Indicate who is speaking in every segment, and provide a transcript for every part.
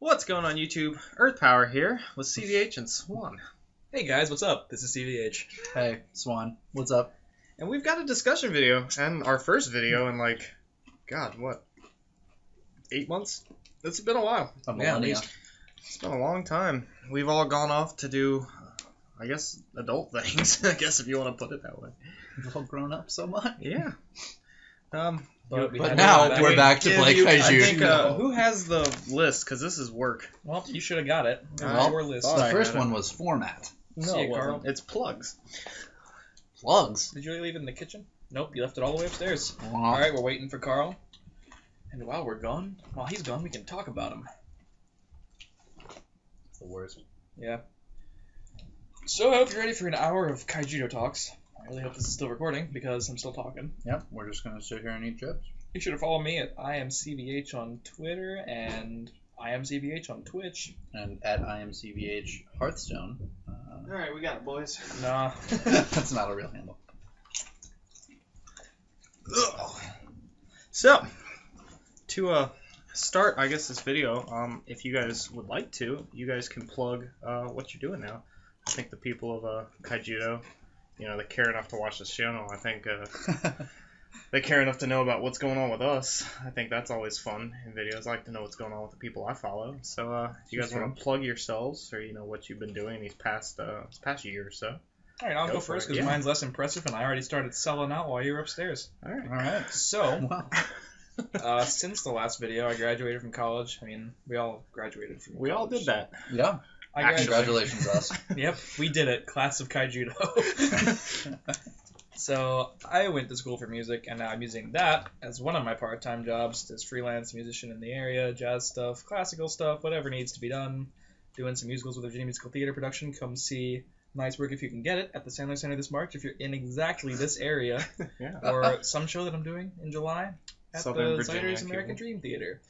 Speaker 1: What's going on YouTube? Earth Power here with CVH and Swan.
Speaker 2: Hey guys, what's up? This is CVH.
Speaker 3: Hey, Swan, what's up?
Speaker 1: And we've got a discussion video, and our first video in like, God, what, 8 months? It's been a while.
Speaker 3: A millennia.
Speaker 1: It's been a long time. We've all gone off to do, I guess, adult things, I guess if you want to put it that way.
Speaker 3: We've all grown up so much.
Speaker 1: Yeah.
Speaker 3: But now we're back to play
Speaker 1: I
Speaker 3: Kaijudo.
Speaker 1: think, who has the list? Because this is work.
Speaker 2: Well, you should have got it.
Speaker 3: Well,
Speaker 2: Your list.
Speaker 1: thought
Speaker 3: The
Speaker 1: I
Speaker 3: first
Speaker 1: had it.
Speaker 3: one was format.
Speaker 1: No,
Speaker 2: See
Speaker 1: it
Speaker 2: it, Carl?
Speaker 1: wasn't. It's plugs.
Speaker 3: Plugs.
Speaker 2: Did you leave it in the kitchen? Nope, you left it all the way upstairs.
Speaker 3: Wow.
Speaker 2: Alright, we're waiting for Carl. And while he's gone, we can talk about him.
Speaker 3: It's the worst.
Speaker 2: Yeah. So I hope you're ready for an hour of Kaijudo talks. I really hope this is still recording, because I'm still talking.
Speaker 3: Yep, we're just going to sit here and eat chips.
Speaker 2: You should have followed me at IamCVH on Twitter and IamCVH on Twitch.
Speaker 3: And at IamCVH Hearthstone.
Speaker 1: Alright, we got it, boys.
Speaker 2: Nah.
Speaker 3: That's not a real handle.
Speaker 1: So, to start, I guess, this video, if you guys would like to, you guys can plug what you're doing now. I think the people of Kaijudo, you know, they care enough to watch this channel. I think they care enough to know about what's going on with us. I think that's always fun in videos. I like to know what's going on with the people I follow. So, if you guys want to plug yourselves, or you know what you've been doing these past year or so.
Speaker 2: Alright, I'll
Speaker 1: Go
Speaker 2: go
Speaker 1: for
Speaker 2: first
Speaker 1: it,
Speaker 2: because
Speaker 1: yeah.
Speaker 2: mine's less impressive and I already started selling out while you were upstairs.
Speaker 1: All right.
Speaker 3: Alright.
Speaker 2: So,
Speaker 3: Wow.
Speaker 2: since the last video, I graduated from college. I mean, we all graduated from
Speaker 1: We all
Speaker 2: college.
Speaker 1: did that.
Speaker 3: Yeah.
Speaker 2: I
Speaker 1: Actually.
Speaker 3: Congratulations, us.
Speaker 2: Yep, we did it. Class of Kaijudo. So, I went to school for music, and now I'm using that as one of my part-time jobs as freelance musician in the area, jazz stuff, classical stuff, whatever needs to be done. Doing some musicals with Virginia Musical Theater production. Come see Nice Work if you can get it at the Sandler Center this March if you're in exactly this area.
Speaker 1: Yeah.
Speaker 2: Or some show that I'm doing in July at
Speaker 1: Southern
Speaker 2: the
Speaker 1: Virginia,
Speaker 2: Ziders American
Speaker 1: cool.
Speaker 2: Dream Theater.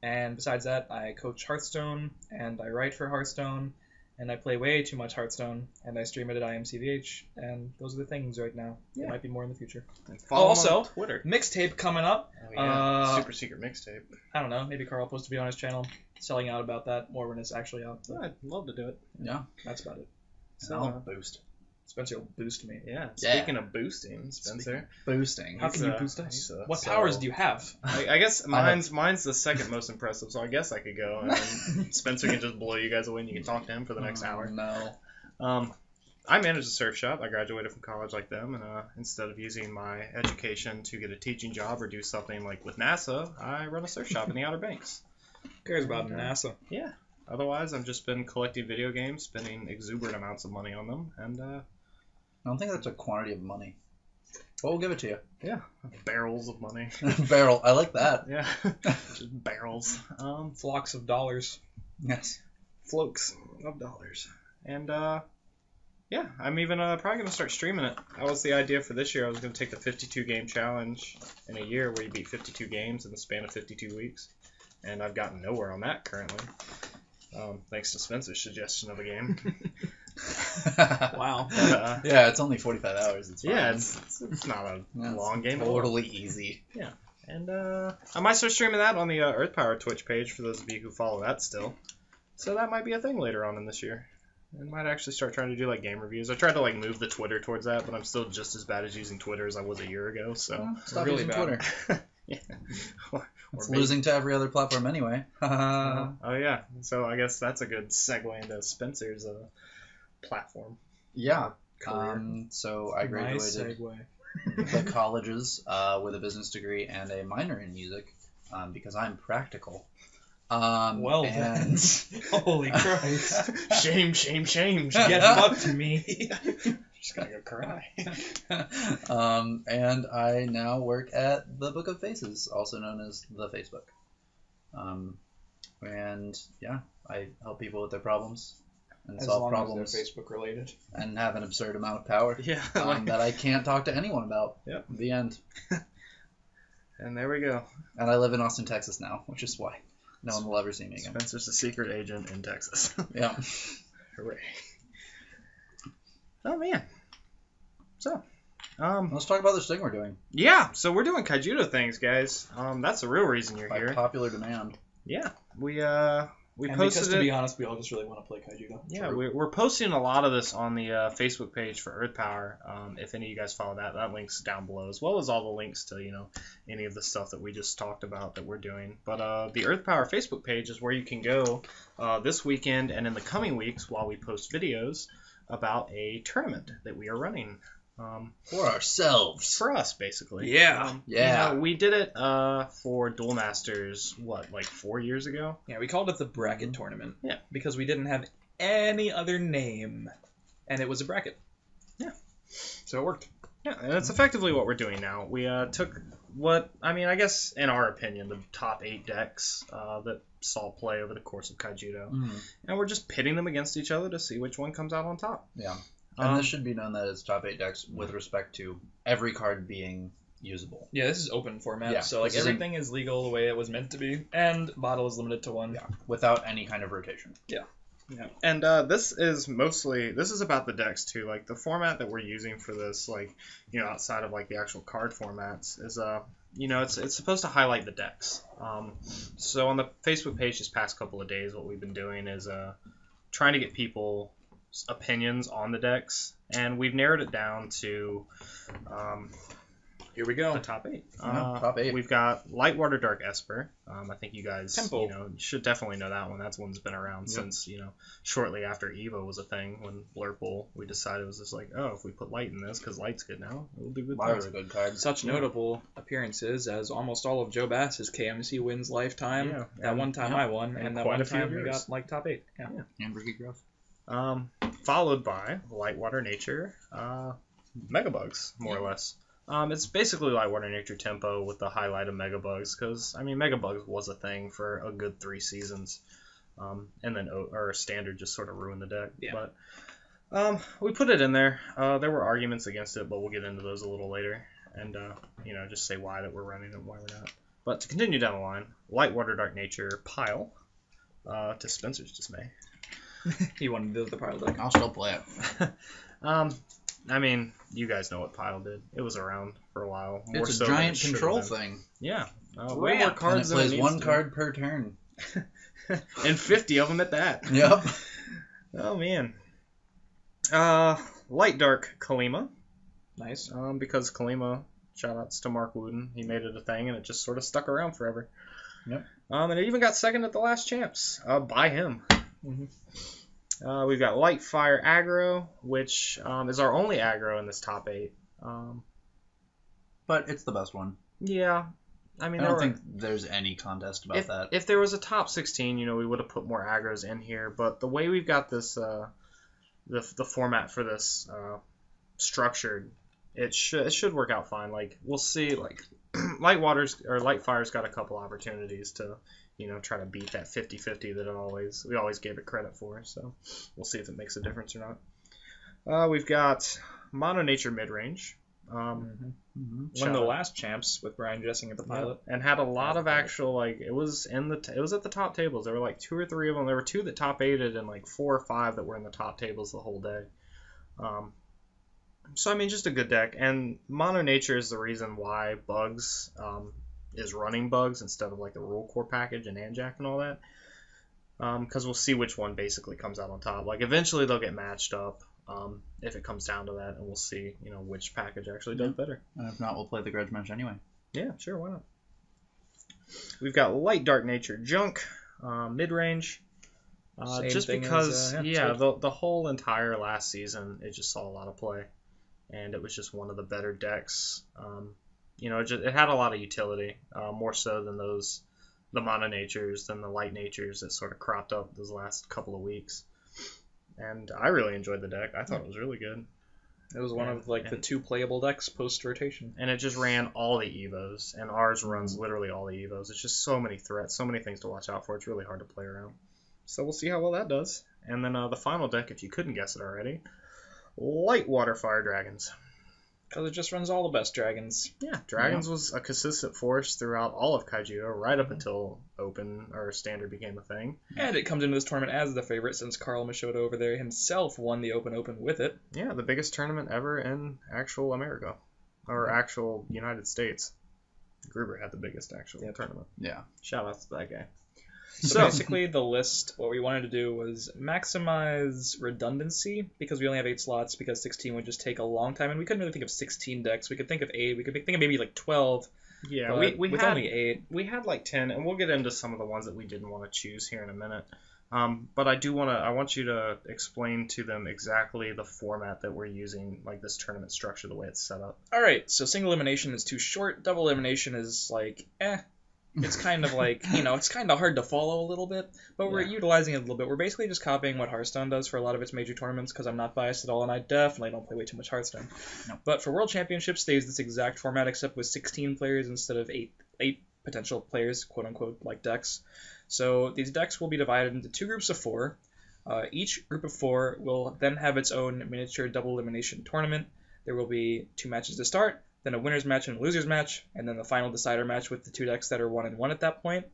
Speaker 2: And besides that, I coach Hearthstone, and I write for Hearthstone, and I play way too much Hearthstone, and I stream it at IamCVH, and those are the things right now.
Speaker 1: Yeah.
Speaker 2: There might be more in the future.
Speaker 1: Follow them
Speaker 2: Also,
Speaker 1: on Twitter.
Speaker 2: Mixtape coming up.
Speaker 1: Oh, yeah. Super secret mixtape.
Speaker 2: I don't know, maybe Carl will post a video on his channel selling out about that more when it's actually out. But
Speaker 1: I'd love to do it.
Speaker 3: Yeah.
Speaker 2: that's about it.
Speaker 1: So,
Speaker 3: I'll boost.
Speaker 2: Spencer will boost me.
Speaker 1: yeah.
Speaker 3: Yeah.
Speaker 1: Speaking of boosting, Spencer,
Speaker 3: Boosting.
Speaker 2: How can you
Speaker 1: He's,
Speaker 2: boost us?
Speaker 1: he's,
Speaker 2: What powers do you have?
Speaker 1: I guess
Speaker 3: I
Speaker 1: mine's the second most impressive. So I guess I could go, and then Spencer can just blow you guys away, and you can talk to him for the next hour.
Speaker 3: No.
Speaker 1: I manage a surf shop. I graduated from college like them, and instead of using my education to get a teaching job or do something like with NASA, I run a surf shop in the Outer Banks.
Speaker 2: Who cares about NASA?
Speaker 1: Yeah. Otherwise, I've just been collecting video games, spending exuberant amounts of money on them, and
Speaker 3: I don't think that's a quantity of money. But we'll give it to you.
Speaker 1: yeah, barrels of money.
Speaker 3: Barrel. I like that.
Speaker 1: Yeah, just barrels.
Speaker 2: Flocks of dollars.
Speaker 3: Yes.
Speaker 1: Floats of dollars. And yeah, I'm even probably gonna start streaming it. That was the idea for this year. I was gonna take the 52 game challenge in a year where you beat 52 games in the span of 52 weeks, and I've gotten nowhere on that currently. Thanks to Spencer's suggestion of a game.
Speaker 2: Wow.
Speaker 1: But,
Speaker 3: Yeah, it's only 45 hours. It's fine.
Speaker 1: yeah, it's not a
Speaker 3: Yeah,
Speaker 1: long game.
Speaker 3: Totally easy.
Speaker 1: And I might start streaming that on the Earth Power Twitch page for those of you who follow that still. So that might be a thing later on in this year. And might actually start trying to do like game reviews. I tried to like move the Twitter towards that, but I'm still just as bad at using Twitter as I was a year ago. So
Speaker 3: Stop
Speaker 2: Really
Speaker 3: using
Speaker 2: bad.
Speaker 3: Twitter.
Speaker 1: yeah,
Speaker 3: It's
Speaker 1: maybe-
Speaker 3: losing to every other platform anyway.
Speaker 1: Oh yeah, so I guess that's a good segue into Spencer's platform.
Speaker 3: Yeah.
Speaker 1: Career.
Speaker 3: So I
Speaker 2: Nice
Speaker 3: graduated
Speaker 2: segue.
Speaker 3: the colleges with a business degree and a minor in music because I'm practical.
Speaker 2: Well then.
Speaker 3: and
Speaker 2: Holy Christ.
Speaker 1: Shame, shame, shame.
Speaker 2: Get fucked to me.
Speaker 1: Just gonna go cry.
Speaker 3: and I now work at the Book of Faces, also known as the Facebook. And yeah, I help people with their problems and
Speaker 2: As
Speaker 3: solve
Speaker 2: long
Speaker 3: problems
Speaker 2: as they're Facebook related.
Speaker 3: and have an absurd amount of power
Speaker 1: Yeah.
Speaker 3: that I can't talk to anyone about.
Speaker 1: Yep.
Speaker 3: The end.
Speaker 1: And there we go.
Speaker 3: And I live in Austin, Texas now, which is why no one will ever see me again.
Speaker 1: Spencer's a secret agent in Texas.
Speaker 3: Yeah.
Speaker 1: Hooray. Oh man. So,
Speaker 3: Let's talk about this thing we're doing.
Speaker 1: yeah, so we're doing Kaijudo things, guys. That's the real reason you're
Speaker 3: By
Speaker 1: here.
Speaker 3: popular demand.
Speaker 1: Yeah, we We
Speaker 2: And
Speaker 1: posted
Speaker 2: because, to
Speaker 1: it.
Speaker 2: be honest, we all just really want to play Kaijudo.
Speaker 1: Yeah, we're posting a lot of this on the Facebook page for Earth Power. If any of you guys follow that link's down below, as well as all the links to any of the stuff that we just talked about that we're doing. But the Earth Power Facebook page is where you can go this weekend and in the coming weeks while we post videos about a tournament that we are running.
Speaker 3: For ourselves.
Speaker 1: For us, basically.
Speaker 2: Yeah.
Speaker 1: We did it for Duel Masters, like 4 years ago?
Speaker 2: Yeah, we called it the bracket tournament.
Speaker 1: Yeah.
Speaker 2: Because we didn't have any other name, and it was a bracket.
Speaker 1: Yeah.
Speaker 2: So it worked.
Speaker 1: Yeah, and that's effectively what we're doing now. We took I guess, in our opinion, the top 8 decks that saw play over the course of Kaijudo. And we're just pitting them against each other to see which one comes out on top.
Speaker 3: Yeah. And this should be known that it's top 8 decks with respect to every card being usable.
Speaker 2: Yeah, this is open format,
Speaker 3: Yeah,
Speaker 2: so everything is legal the way it was meant to be, and bottle is limited to 1.
Speaker 3: Yeah, without any kind of rotation.
Speaker 1: Yeah. And this is about the decks too. Like the format that we're using for this, outside of the actual card formats, is it's supposed to highlight the decks. So on the Facebook page this past couple of days, what we've been doing is trying to get people opinions on the decks, and we've narrowed it down to
Speaker 2: here we go,
Speaker 1: the top 8.
Speaker 3: Top 8.
Speaker 1: We've got Lightwater Dark Esper. I think you guys
Speaker 2: Tempo.
Speaker 1: Should definitely know that one. That's one's been around since shortly after Evo was a thing. When Blurple, we decided it was just if we put light in this because light's good now, it'll do good
Speaker 3: Light
Speaker 1: things.
Speaker 3: was a good card.
Speaker 2: Such notable appearances as almost all of Joe Bass's KMC wins lifetime.
Speaker 1: Yeah.
Speaker 2: That one time I won, and that
Speaker 1: quite
Speaker 2: one
Speaker 1: a few
Speaker 2: time we
Speaker 1: years.
Speaker 2: got top 8. Yeah.
Speaker 3: And Ricky Gross.
Speaker 1: Followed by Lightwater Nature, Megabugs, more or less. It's basically Lightwater Nature Tempo with the highlight of Megabugs, because Megabugs was a thing for a good 3 seasons, and then Standard just sort of ruined the deck.
Speaker 2: Yeah.
Speaker 1: But we put it in there. There were arguments against it, but we'll get into those a little later, and just say why that we're running it and why we're not. But to continue down the line, Lightwater Dark Nature Pile, to Spencer's dismay.
Speaker 2: He wanted to do the pile deck.
Speaker 3: I'll still play it.
Speaker 1: You guys know what Pile did. It was around for a while. More
Speaker 3: It's
Speaker 1: so
Speaker 3: a
Speaker 1: than
Speaker 3: giant
Speaker 1: it should
Speaker 3: control
Speaker 1: have been.
Speaker 3: thing.
Speaker 1: Yeah. Way more
Speaker 3: And
Speaker 1: cards
Speaker 3: it
Speaker 1: than it
Speaker 3: plays
Speaker 1: needs
Speaker 3: one
Speaker 1: to.
Speaker 3: card per turn.
Speaker 1: And 50 of them at that.
Speaker 3: Yep.
Speaker 1: Oh, man. Light Dark Kalima.
Speaker 2: Nice.
Speaker 1: Because Kalima, shoutouts to Mark Wooden, he made it a thing, and it just sort of stuck around forever.
Speaker 3: Yep.
Speaker 1: And it even got second at the last champs by him.
Speaker 2: Mm-hmm.
Speaker 1: We've got Light Fire Aggro, which is our only aggro in this top 8.
Speaker 3: But it's the best one.
Speaker 1: Yeah.
Speaker 3: I don't think there's any contest about that.
Speaker 1: If there was a top 16, we would have put more aggros in here. But the way we've got this, the format for this structured, it should work out fine. We'll see. Light Fire's got a couple opportunities to, try to beat that 50-50 that we always gave it credit for. So we'll see if it makes a difference or not. We've got Mono Nature Midrange.
Speaker 2: Won the last champs with Brian Jessing at the pilot,
Speaker 1: and had a lot of actual it was at the top tables. There were 2 or 3 of them. There were 2 that top 8'd and 4 or 5 that were in the top tables the whole day. So just a good deck, and Mono Nature is the reason why Bugs is running Bugs instead of the Rule Core package and Anjac and all that. Because we'll see which one basically comes out on top. Eventually they'll get matched up. If it comes down to that, and we'll see, which package actually does better.
Speaker 3: And if not, we'll play the Grudge Match anyway.
Speaker 1: Yeah, sure, why not? We've got Light Dark Nature Junk, mid-range. Just because, the whole entire last season, it just saw a lot of play. And it was just one of the better decks. It had a lot of utility, more so than the Mono Natures, than the Light Natures that sort of cropped up those last couple of weeks. And I really enjoyed the deck. I thought it was really good.
Speaker 2: It was one of the 2 playable decks post-rotation.
Speaker 1: And it just ran all the Evos, and ours runs literally all the Evos. It's just so many threats, so many things to watch out for. It's really hard to play around. So we'll see how well that does. And then the final deck, if you couldn't guess it already, Light Water Fire Dragons.
Speaker 2: Because it just runs all the best dragons.
Speaker 1: Yeah, Dragons was a consistent force throughout all of Kaijudo, right up until Open or Standard became a thing.
Speaker 2: And it comes into this tournament as the favorite since Carl Machoda over there himself won the Open with it.
Speaker 1: Yeah, the biggest tournament ever in actual America. Or actual United States. Gruber had the biggest actual tournament.
Speaker 3: Yeah.
Speaker 1: Shout out to that guy.
Speaker 2: So basically, the list, what we wanted to do was maximize redundancy, because we only have 8 slots, because 16 would just take a long time, and we couldn't really think of 16 decks. We could think of 8, we could think of maybe like 12.
Speaker 1: Yeah,
Speaker 2: But
Speaker 1: we
Speaker 2: with
Speaker 1: had
Speaker 2: only 8.
Speaker 1: we had like 10, and we'll get into some of the ones that we didn't want to choose here in a minute. But I want you to explain to them exactly the format that we're using, like this tournament structure, the way it's set up.
Speaker 2: Alright, so single elimination is too short, double elimination is like, It's kind of like, it's kind of hard to follow a little bit, but we're utilizing it a little bit. We're basically just copying what Hearthstone does for a lot of its major tournaments, because I'm not biased at all, and I definitely don't play way too much Hearthstone.
Speaker 3: No.
Speaker 2: But for World Championships, they use this exact format, except with 16 players instead of 8 potential players, quote-unquote, like decks. So these decks will be divided into 2 groups of 4. Each group of 4 will then have its own miniature double elimination tournament. There will be 2 matches to start, then a winner's match and a loser's match, and then the final decider match with the 2 decks that are 1-1 at that point.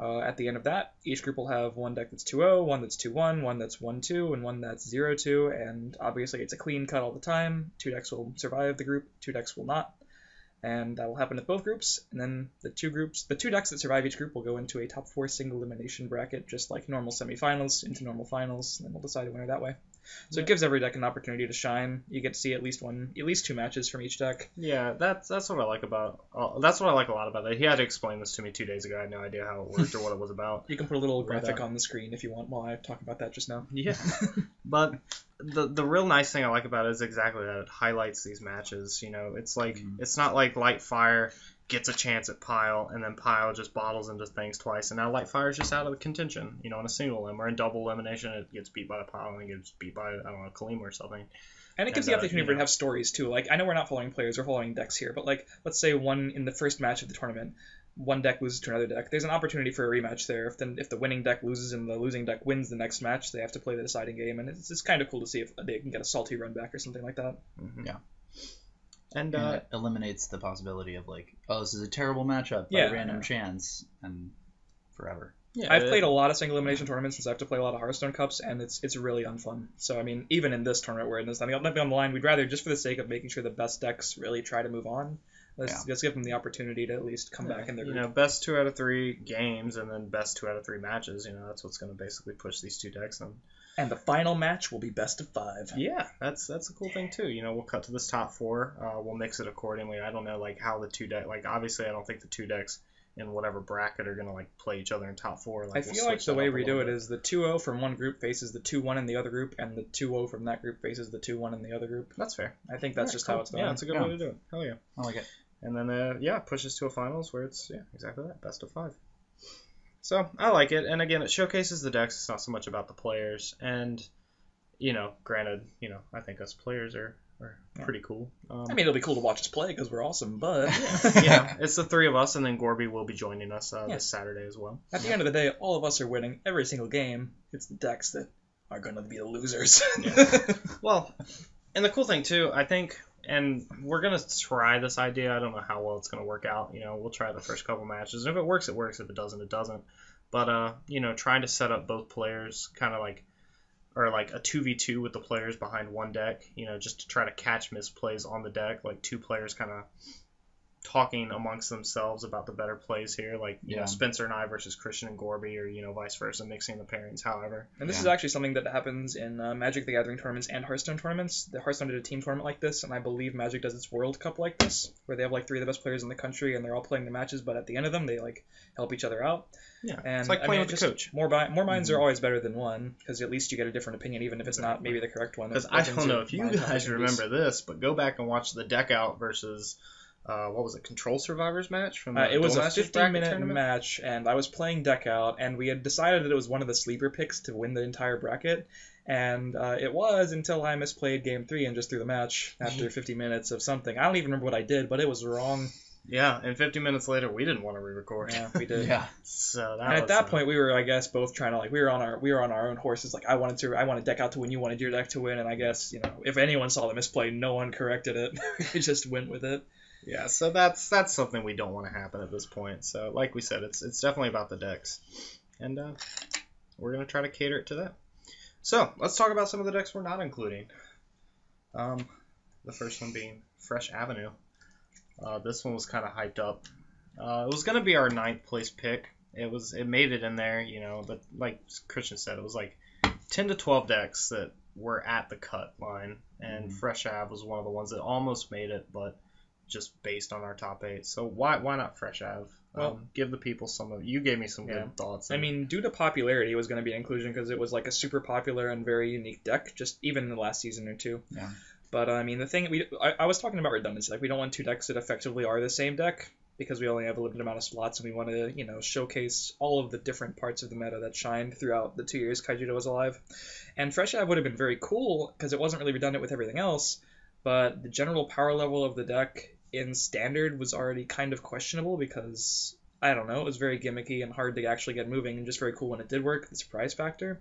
Speaker 2: At the end of that, each group will have 1 deck that's 2-0, 1 that's 2-1, 1 that's 1-2, and 1 that's 0-2, and obviously it's a clean cut all the time. 2 decks will survive the group, 2 decks will not. And that will happen with both groups, and then the 2 decks that survive each group will go into a top 4 single elimination bracket, just like normal semifinals into normal finals, and then we'll decide a winner that way. So it gives every deck an opportunity to shine. You get to see at least 2 matches from each deck.
Speaker 1: Yeah, that's what I like about. That's what I like a lot about it. He had to explain this to me 2 days ago. I had no idea how it worked or what it was about.
Speaker 2: You can put a little graphic on the screen if you want while I talk about that just now.
Speaker 1: Yeah, but the real nice thing I like about it is exactly that. It highlights these matches. It's like it's not like Light Fire gets a chance at Pile, and then Pile just bottles into things twice, and now Light Fire's just out of the contention, in a single limb, or in double elimination, it gets beat by the Pile, and it gets beat by, I don't know, Kaleem or something.
Speaker 2: And it gives the opportunity for it to have stories, too. Like, I know we're not following players, we're following decks here, but, like, let's say in the first match of the tournament, one deck loses to another deck. There's an opportunity for a rematch there. If the winning deck loses and the losing deck wins the next match, they have to play the deciding game, and it's kind of cool to see if they can get a salty run back or something like that.
Speaker 3: Mm-hmm. Yeah.
Speaker 1: And
Speaker 3: it eliminates the possibility of this is a terrible matchup by random chance and forever.
Speaker 2: Yeah, I've played a lot of single elimination tournaments since I have to play a lot of Hearthstone Cups, and it's really unfun. So, I mean, even in this tournament where there's nothing on the line, we'd rather, just for the sake of making sure the best decks really try to move on, let's give them the opportunity to at least come back in their group.
Speaker 1: Best 2 out of 3 games, and then best 2 out of 3 matches. That's what's going to basically push these 2 decks in.
Speaker 2: And the final match will be best of 5.
Speaker 1: Yeah, that's a cool thing too. We'll cut to this top 4. We'll mix it accordingly. I don't know how the 2 decks. Obviously, I don't think the 2 decks in whatever bracket are gonna play each other in top 4.
Speaker 2: I feel like the way we do it is the 2-0 from one group faces the 2-1 in the other group, and the 2-0 from that group faces the 2-1 in the other group.
Speaker 1: That's fair.
Speaker 2: I think that's just
Speaker 1: cool.
Speaker 2: how it's done.
Speaker 1: Yeah, that's a good way to do it. Hell yeah.
Speaker 3: I like it.
Speaker 1: And then it pushes to a finals where it's exactly that, best of 5. So I like it, and again, it showcases the decks. It's not so much about the players, and granted, I think us players are pretty cool.
Speaker 2: I mean, it'll be cool to watch us play because we're awesome, but
Speaker 1: yeah, it's the 3 of us, and then Gorby will be joining us this Saturday as well.
Speaker 2: At the end of the day, all of us are winning every single game. It's the decks that are going to be the losers.
Speaker 1: Well, and the cool thing too, I think, and we're gonna try this idea. I don't know how well it's gonna work out. We'll try the first couple matches, and if it works, it works. If it doesn't, it doesn't. But trying to set up both players kind of or a 2v2 with the players behind one deck, just to try to catch misplays on the deck, 2 players kind of talking amongst themselves about the better plays here, Spencer and I versus Christian and Gorby, or vice versa, mixing the pairings, however.
Speaker 2: And this is actually something that happens in Magic the Gathering tournaments and Hearthstone tournaments. The Hearthstone did a team tournament like this, and I believe Magic does its World Cup like this, where they have 3 of the best players in the country, and they're all playing the matches, but at the end of them, they help each other out.
Speaker 1: Yeah,
Speaker 2: and
Speaker 1: it's like playing with the coach.
Speaker 2: More minds are always better than one, because at least you get a different opinion, even if it's not maybe the correct one.
Speaker 1: Because I don't know if you guys remember this, but go back and watch the deck out versus what was it, Control Survivors match from
Speaker 2: it was a
Speaker 1: Masters
Speaker 2: 15-minute match, and I was playing deck out, and we had decided that it was one of the sleeper picks to win the entire bracket, and it was until I misplayed game 3 and just threw the match after 50 minutes of something. I don't even remember what I did, but it was wrong.
Speaker 1: Yeah, and 50 minutes later, we didn't want to re-record.
Speaker 2: Yeah, we did.
Speaker 3: Yeah.
Speaker 1: So
Speaker 2: and at that point, we were, I guess, both trying to we were on our own horses. I wanted deck out to win, you wanted your deck to win, and I guess if anyone saw the misplay, no one corrected it. We just went with it.
Speaker 1: Yeah, so that's something we don't want to happen at this point. So, like we said, it's definitely about the decks, and we're gonna try to cater it to that. So let's talk about some of the decks we're not including. The first one being Fresh Avenue. This one was kind of hyped up. It was going to be our 9th place pick, it made it in there, you know. But like Christian said, it was like 10 to 12 decks that were at the cut line, and Fresh Ave was one of the ones that almost made it, but just based on our top 8. So why not Fresh Ave? Well, give the people some of. You gave me some good thoughts.
Speaker 2: I mean, due to popularity, it was going to be inclusion because it was like a super popular and very unique deck, just even in the last season or two.
Speaker 3: Yeah.
Speaker 2: But I mean, the thing I was talking about redundancy. Like, we don't want 2 decks that effectively are the same deck because we only have a limited amount of slots, and we want to, showcase all of the different parts of the meta that shined throughout the 2 years Kaijudo was alive. And Fresh Ave would have been very cool because it wasn't really redundant with everything else, but the general power level of the deck in Standard was already kind of questionable because, I don't know, it was very gimmicky and hard to actually get moving, and just very cool when it did work, the surprise factor.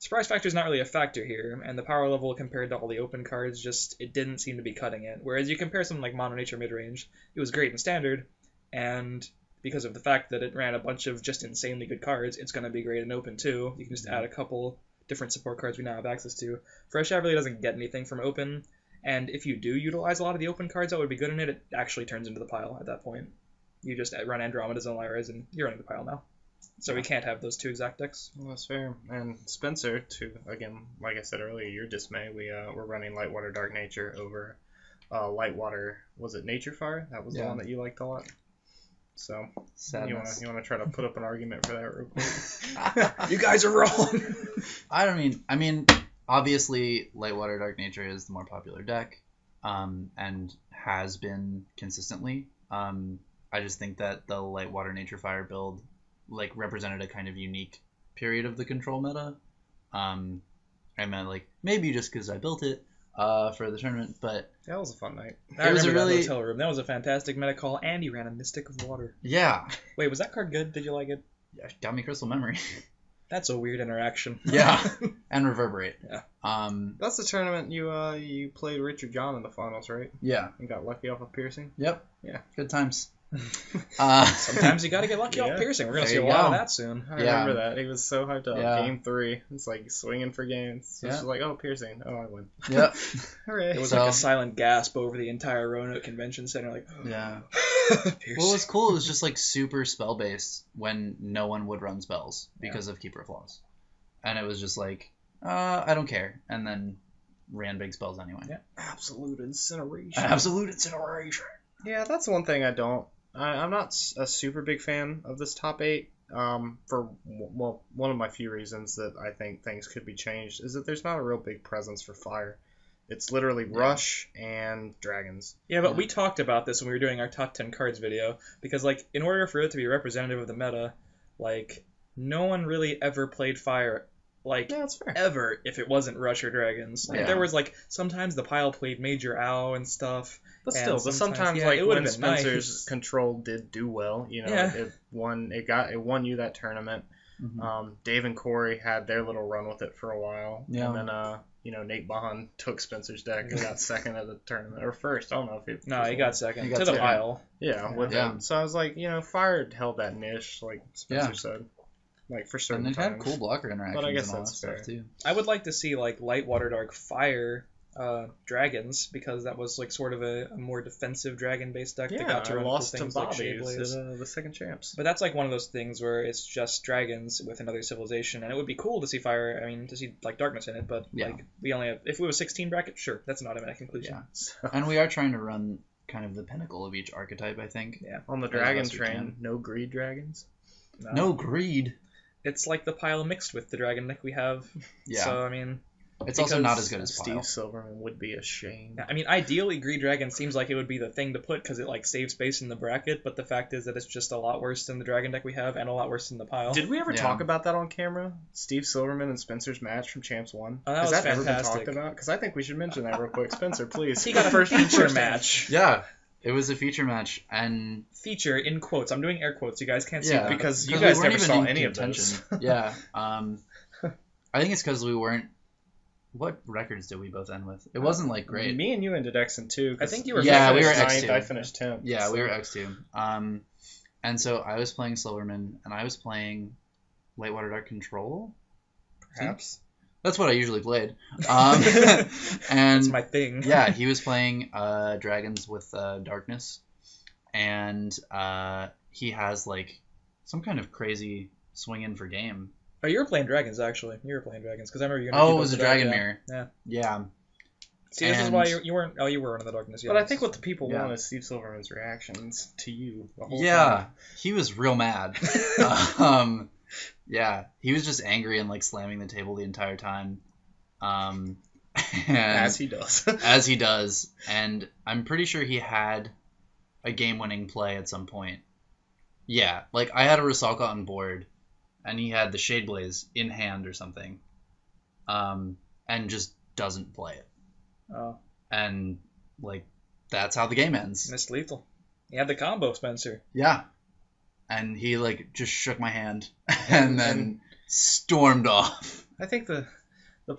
Speaker 2: Surprise factor is not really a factor here, and the power level compared to all the open cards, it didn't seem to be cutting it. Whereas you compare something like Mono Nature Midrange, it was great in Standard, and because of the fact that it ran a bunch of just insanely good cards, it's going to be great in Open too. You can just add a couple different support cards we now have access to. Fresh Ave really doesn't get anything from Open, and if you do utilize a lot of the Open cards that would be good in it, it actually turns into the pile at that point. You just run Andromedas and Lyras, and you're running the pile now. So we can't have those 2 exact decks.
Speaker 1: Well, that's fair. And Spencer, again, like I said earlier, your dismay, we're running Lightwater Dark Nature over Lightwater. Was it Nature Fire? That was the one that you liked a lot. So
Speaker 3: Sadness.
Speaker 1: you want to try to put up an argument for that real quick?
Speaker 2: You guys are wrong.
Speaker 3: I mean, obviously, Lightwater Dark Nature is the more popular deck, and has been consistently. I just think that the Lightwater Nature Fire build represented a kind of unique period of the control meta. I meant maybe just because I built it for the tournament, but
Speaker 1: that was a fun night.
Speaker 2: I remember that hotel room. That was a fantastic meta call, and he ran a Mystic of Water.
Speaker 3: Yeah.
Speaker 2: Wait, was that card good? Did you like it?
Speaker 3: Yeah, got me Crystal Memory.
Speaker 2: That's a weird interaction.
Speaker 3: Yeah, and Reverberate.
Speaker 2: Yeah.
Speaker 1: That's the tournament you played Richard John in the finals, right?
Speaker 3: Yeah.
Speaker 1: And got lucky off of piercing.
Speaker 3: Yep.
Speaker 1: Yeah.
Speaker 3: Good times.
Speaker 2: Sometimes you got to get lucky off piercing. We're gonna see a lot of that soon.
Speaker 1: I remember that. He was so hyped up. Yeah. Game 3. It's like swinging for games. So it's like, piercing. Oh, I win.
Speaker 3: Yep.
Speaker 1: Hooray.
Speaker 2: It was like a silent gasp over the entire Roanoke Convention Center. Like,
Speaker 3: yeah.
Speaker 2: Piercing.
Speaker 3: What was cool was just super spell based when no one would run spells because of Keeper Flaws, and it was just I don't care, and then ran big spells anyway.
Speaker 1: Yeah. Absolute incineration. Yeah, that's one thing I don't. I'm not a super big fan of this top 8. For one of my few reasons that I think things could be changed is that there's not a real big presence for fire. It's literally Rush and Dragons.
Speaker 2: Yeah, but we talked about this when we were doing our top 10 cards video, because in order for it to be representative of the meta, no one really ever played fire.
Speaker 1: That's fair.
Speaker 2: Ever, if it wasn't Rush or Dragons. There was sometimes the pile played Major Owl and stuff.
Speaker 1: But still, sometimes
Speaker 2: it
Speaker 1: when Spencer's control did do well, it won you that tournament.
Speaker 3: Mm-hmm.
Speaker 1: Dave and Corey had their little run with it for a while.
Speaker 3: Yeah.
Speaker 1: And then Nate Bahan took Spencer's deck and got second at the tournament, or first. I don't know if
Speaker 2: he got second to the pile.
Speaker 1: Yeah, with him. So I was like, Fire held that niche, like Spencer said. For certain
Speaker 3: and it
Speaker 1: times.
Speaker 3: had cool blocker interactions.
Speaker 1: But I guess
Speaker 3: and all
Speaker 1: that's
Speaker 3: that
Speaker 1: fair.
Speaker 3: Stuff too.
Speaker 2: I would like to see Lightwater Dark Fire Dragons, because that was sort of a more defensive dragon based deck that got to run
Speaker 1: lost
Speaker 2: cool things
Speaker 1: to
Speaker 2: like
Speaker 1: Bobby
Speaker 2: Shadeblaze.
Speaker 1: the second champs.
Speaker 2: But that's one of those things where it's just dragons with another civilization, and it would be cool to see fire. I mean, to see darkness in it, but we only have, if we have a 16 bracket, sure, that's an automatic conclusion.
Speaker 3: Yeah. So. And we are trying to run kind of the pinnacle of each archetype, I think.
Speaker 2: Yeah.
Speaker 1: On the dragon train, no greed dragons.
Speaker 3: No greed.
Speaker 2: It's the pile mixed with the dragon deck we have.
Speaker 3: Yeah.
Speaker 2: So I mean,
Speaker 3: it's also not as good as
Speaker 1: Steve
Speaker 3: pile.
Speaker 1: Silverman would be ashamed.
Speaker 2: I mean, ideally, Greed Dragon seems like it would be the thing to put because it saves space in the bracket. But the fact is that it's just a lot worse than the dragon deck we have, and a lot worse than the pile.
Speaker 1: Did we ever talk about that on camera? Steve Silverman and Spencer's match from Champs 1?
Speaker 2: Oh, that was
Speaker 1: fantastic.
Speaker 2: Ever been talked
Speaker 1: about? Because I think we should mention that real quick. Spencer, please.
Speaker 2: He got a feature match.
Speaker 3: Yeah. It was a feature match, and...
Speaker 2: Feature, in quotes. I'm doing air quotes. You guys can't see that.
Speaker 1: Because you guys never saw any of those.
Speaker 3: Yeah. I think it's because we weren't... What records did we both end with? It wasn't, great.
Speaker 1: Me and you ended X2.
Speaker 2: I think you were
Speaker 3: we were X2.
Speaker 1: 9th, I finished 10th.
Speaker 3: Yeah, we were X2. And so I was playing Silverman, and I was playing Lightwater Dark Control?
Speaker 1: Perhaps.
Speaker 3: That's what I usually played. And
Speaker 2: that's my thing.
Speaker 3: Yeah, he was playing Dragons with Darkness, and he has some kind of crazy swing in for game.
Speaker 2: Oh, you were playing dragons actually. You were playing dragons because I remember you.
Speaker 3: Oh, it was a dragon
Speaker 2: yeah.
Speaker 3: mirror.
Speaker 2: Yeah.
Speaker 3: Yeah.
Speaker 2: See, this is why you weren't. Oh, you were in the darkness. Yeah.
Speaker 1: But I think what the people
Speaker 3: Yeah.
Speaker 1: want is Steve Silverman's reactions to you the whole
Speaker 3: Yeah,
Speaker 1: time.
Speaker 3: he was real mad. Yeah, he was just angry and like slamming the table the entire time. And
Speaker 1: As he does.
Speaker 3: as he does, and I'm pretty sure he had a game-winning play at some point. Yeah, like I had a Rusalka on board, and he had the Shade Blaze in hand or something, and just doesn't play it.
Speaker 2: Oh,
Speaker 3: And like that's how the game ends.
Speaker 2: missed lethal. You had the combo, Spencer.
Speaker 3: Yeah, and he like just shook my hand and then stormed off.
Speaker 1: I think the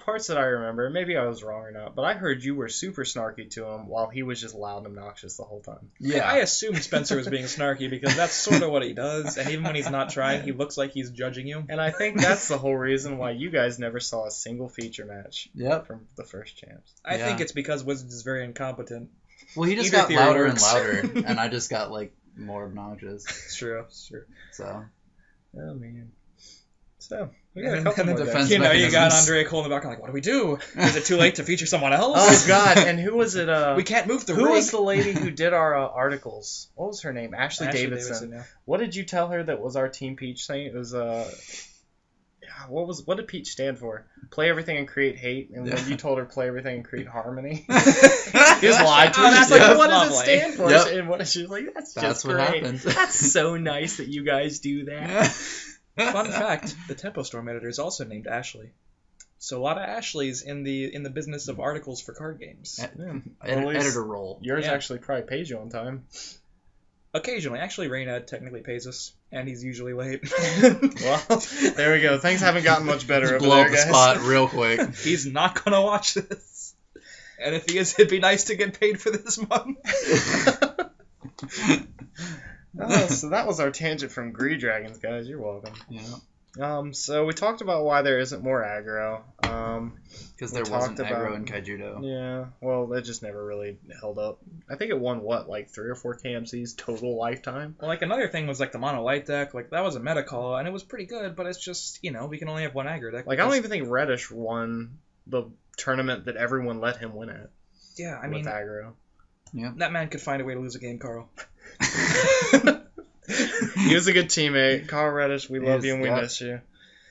Speaker 1: parts that I remember, maybe I was wrong or not, but I heard you were super snarky to him while he was just loud and obnoxious the whole time.
Speaker 3: Yeah,
Speaker 2: I assumed Spencer was being snarky because that's sort of what he does, and even when he's not trying, he looks like he's judging you.
Speaker 1: And I think that's the whole reason why you guys never saw a single feature match
Speaker 3: Yep.
Speaker 1: from the first champs.
Speaker 2: I
Speaker 3: Yeah.
Speaker 2: think it's because Wizards is very incompetent.
Speaker 3: Well, he just
Speaker 2: Either
Speaker 3: got
Speaker 2: theory
Speaker 3: louder
Speaker 2: works.
Speaker 3: and louder, and I just got like more obnoxious.
Speaker 2: It's true. It's true.
Speaker 3: So
Speaker 1: Oh, man. So, we
Speaker 2: And
Speaker 1: got a
Speaker 2: then-
Speaker 1: couple
Speaker 2: and
Speaker 1: more
Speaker 3: then
Speaker 1: decks.
Speaker 3: defense
Speaker 2: You know, you got
Speaker 3: mechanisms.
Speaker 2: Andrea Cole in the background, like, what do we do? Is it too late to feature someone else?
Speaker 1: Oh, God, and who was it?
Speaker 2: We can't move the
Speaker 1: Who
Speaker 2: rig.
Speaker 1: was the lady who did our articles? What was her name? Ashley Davidson.
Speaker 2: yeah.
Speaker 1: What did you tell her that was our Team Peach thing? It was what did Peach stand for? Play everything and create hate. And when you told her play everything and create harmony, you just lied to her.
Speaker 2: Oh,
Speaker 1: She's
Speaker 2: that's
Speaker 1: like,
Speaker 2: yep.
Speaker 1: what does it
Speaker 2: lovely.
Speaker 1: stand for?
Speaker 3: Yep.
Speaker 1: And what she was like, that's just
Speaker 3: what
Speaker 1: great.
Speaker 3: happens.
Speaker 1: That's so nice that you guys do that.
Speaker 2: Fun fact: the Tempo Storm editor is also named Ashley. So a lot of Ashleys in the business of articles for card games.
Speaker 3: Editor role.
Speaker 1: Yours
Speaker 2: Yeah.
Speaker 1: actually probably pays you on time.
Speaker 2: Occasionally, actually, Rainad technically pays us, and he's usually late.
Speaker 1: Well, there we go. Things haven't gotten much better
Speaker 3: Just
Speaker 1: over
Speaker 3: blow
Speaker 1: there,
Speaker 3: up the
Speaker 1: guys.
Speaker 3: spot real quick.
Speaker 2: He's not gonna watch this. And if he is, it'd be nice to get paid for this month.
Speaker 1: Oh, so that was our tangent from Greed Dragons, guys. You're welcome.
Speaker 3: Yeah,
Speaker 1: So we talked about why there isn't more aggro.
Speaker 3: because
Speaker 1: We
Speaker 3: there wasn't
Speaker 1: talked
Speaker 3: aggro
Speaker 1: about-
Speaker 3: in Kaijudo.
Speaker 1: Yeah, well, that just never really held up. I think it won, like 3 or 4 KMCs total lifetime?
Speaker 2: Well, like, another thing was, like, the mono light deck. Like, that was a meta call, and it was pretty good, but it's just, you know, we can only have one aggro deck.
Speaker 1: Like, I don't
Speaker 2: because-
Speaker 1: even think Reddish won the tournament that everyone let him win at
Speaker 2: Yeah, I
Speaker 1: with
Speaker 2: mean,
Speaker 1: aggro.
Speaker 2: that man could find a way to lose a game, Carl.
Speaker 1: He was a good teammate. Carl Reddish, we love
Speaker 3: is,
Speaker 1: you and we
Speaker 3: yeah.
Speaker 1: miss you.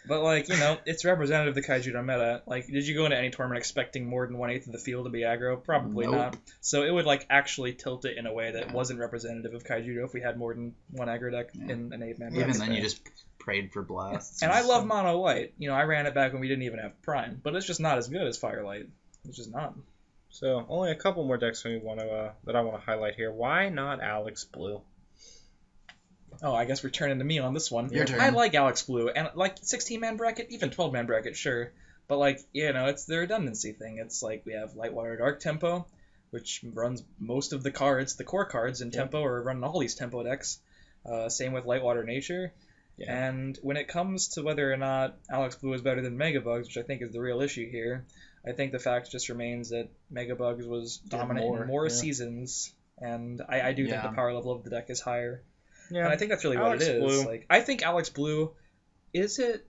Speaker 2: But, like, you know, it's representative of the Kaijudo meta. Like, did you go into any tournament expecting more than 1/8 of the field to be aggro? Probably
Speaker 3: Nope.
Speaker 2: not. So it would, like, actually tilt it in a way that
Speaker 3: Yeah.
Speaker 2: wasn't representative of Kaijudo if we had more than one aggro deck
Speaker 3: Yeah.
Speaker 2: in an 8-man
Speaker 3: Even
Speaker 2: deck.
Speaker 3: then, you just prayed for blasts.
Speaker 2: And I love mono light. You know, I ran it back when we didn't even have prime, but it's just not as good as firelight. It's just not.
Speaker 1: So, only a couple more decks that I want to highlight here. Why not Alex Blue?
Speaker 2: Oh, I guess we're turning to me on this one.
Speaker 3: Your turn.
Speaker 2: I like Alex Blue, and like 16-man bracket, even 12-man bracket, sure. But like, you know, it's the redundancy thing. It's like we have Lightwater Dark Tempo, which runs most of the cards, the core cards in Tempo, or run all these Tempo decks. Same with Lightwater Nature.
Speaker 1: Yeah.
Speaker 2: And when it comes to whether or not Alex Blue is better than Megabugs, which I think is the real issue here, I think the fact just remains that Megabugs was dominant in more
Speaker 1: yeah.
Speaker 2: seasons, and I do think
Speaker 3: Yeah.
Speaker 2: the power level of the deck is higher.
Speaker 1: Yeah,
Speaker 2: And I think that's really
Speaker 1: Alex
Speaker 2: what it is.
Speaker 1: Blue.
Speaker 2: Like, I think Alex Blue, is it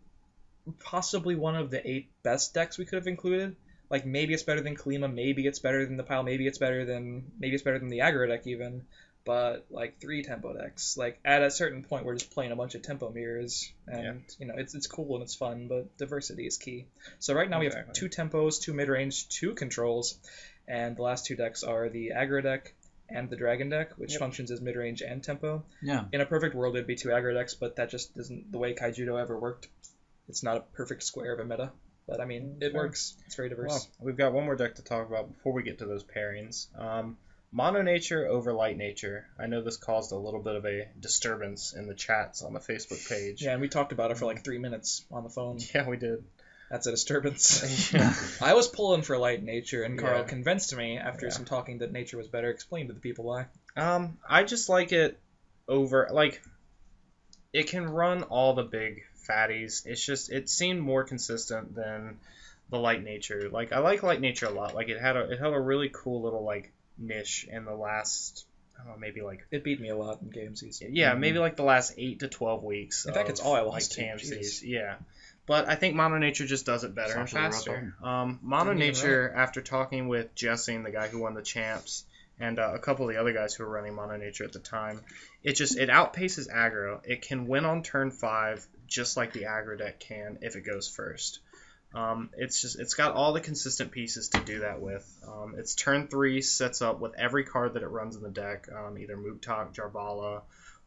Speaker 2: possibly one of the 8 best decks we could have included? Like, maybe it's better than Kalima, maybe it's better than the pile, maybe it's better than the aggro deck even. But like 3 tempo decks, like at a certain point we're just playing a bunch of tempo mirrors, and you know it's cool and it's fun, but diversity is key. So right now we have
Speaker 1: Exactly.
Speaker 2: 2 tempos, 2 mid range, 2 controls, and the last 2 decks are the aggro deck and the dragon deck, which
Speaker 1: Yep.
Speaker 2: functions as mid range and tempo.
Speaker 3: Yeah.
Speaker 2: In a perfect world, it'd be 2 aggro decks, but that just isn't the way Kaijudo ever worked. It's not a perfect square of a meta, but I mean it
Speaker 1: Fair.
Speaker 2: works. It's very diverse.
Speaker 1: Well, we've got one more deck to talk about before we get to those pairings. Mono Nature over Light Nature. I know this caused a little bit of a disturbance in the chats on the Facebook page.
Speaker 2: Yeah, and we talked about it for like 3 minutes on the phone.
Speaker 1: Yeah, we did.
Speaker 2: That's a disturbance.
Speaker 1: Yeah.
Speaker 2: I was pulling for Light Nature, and Carl
Speaker 1: Yeah.
Speaker 2: convinced me after
Speaker 1: Yeah.
Speaker 2: some talking that Nature was better. Explain to the people why.
Speaker 1: I just like it over, like, it can run all the big fatties. It's just, it seemed more consistent than the Light Nature. Like, I like Light Nature a lot. Like, it had a really cool little, like, niche in the last, maybe like
Speaker 2: It beat me a lot in KMCs.
Speaker 1: yeah, maybe like the last 8 to 12 weeks.
Speaker 2: In fact, it's all I
Speaker 1: like
Speaker 2: lost to.
Speaker 1: KMCs.
Speaker 2: Jesus.
Speaker 1: Yeah, but I think Mono Nature just does it better and
Speaker 3: Soft as a rubber
Speaker 1: faster.
Speaker 3: band.
Speaker 1: Mono
Speaker 2: Didn't even
Speaker 1: Nature, after talking with Jessing, the guy who won the champs, and a couple of the other guys who were running Mono Nature at the time, it outpaces aggro. It can win on turn 5 just like the aggro deck can if it goes first. It's got all the consistent pieces to do that with. Its turn 3 sets up with every card that it runs in the deck, either Mugtok, Jarvala,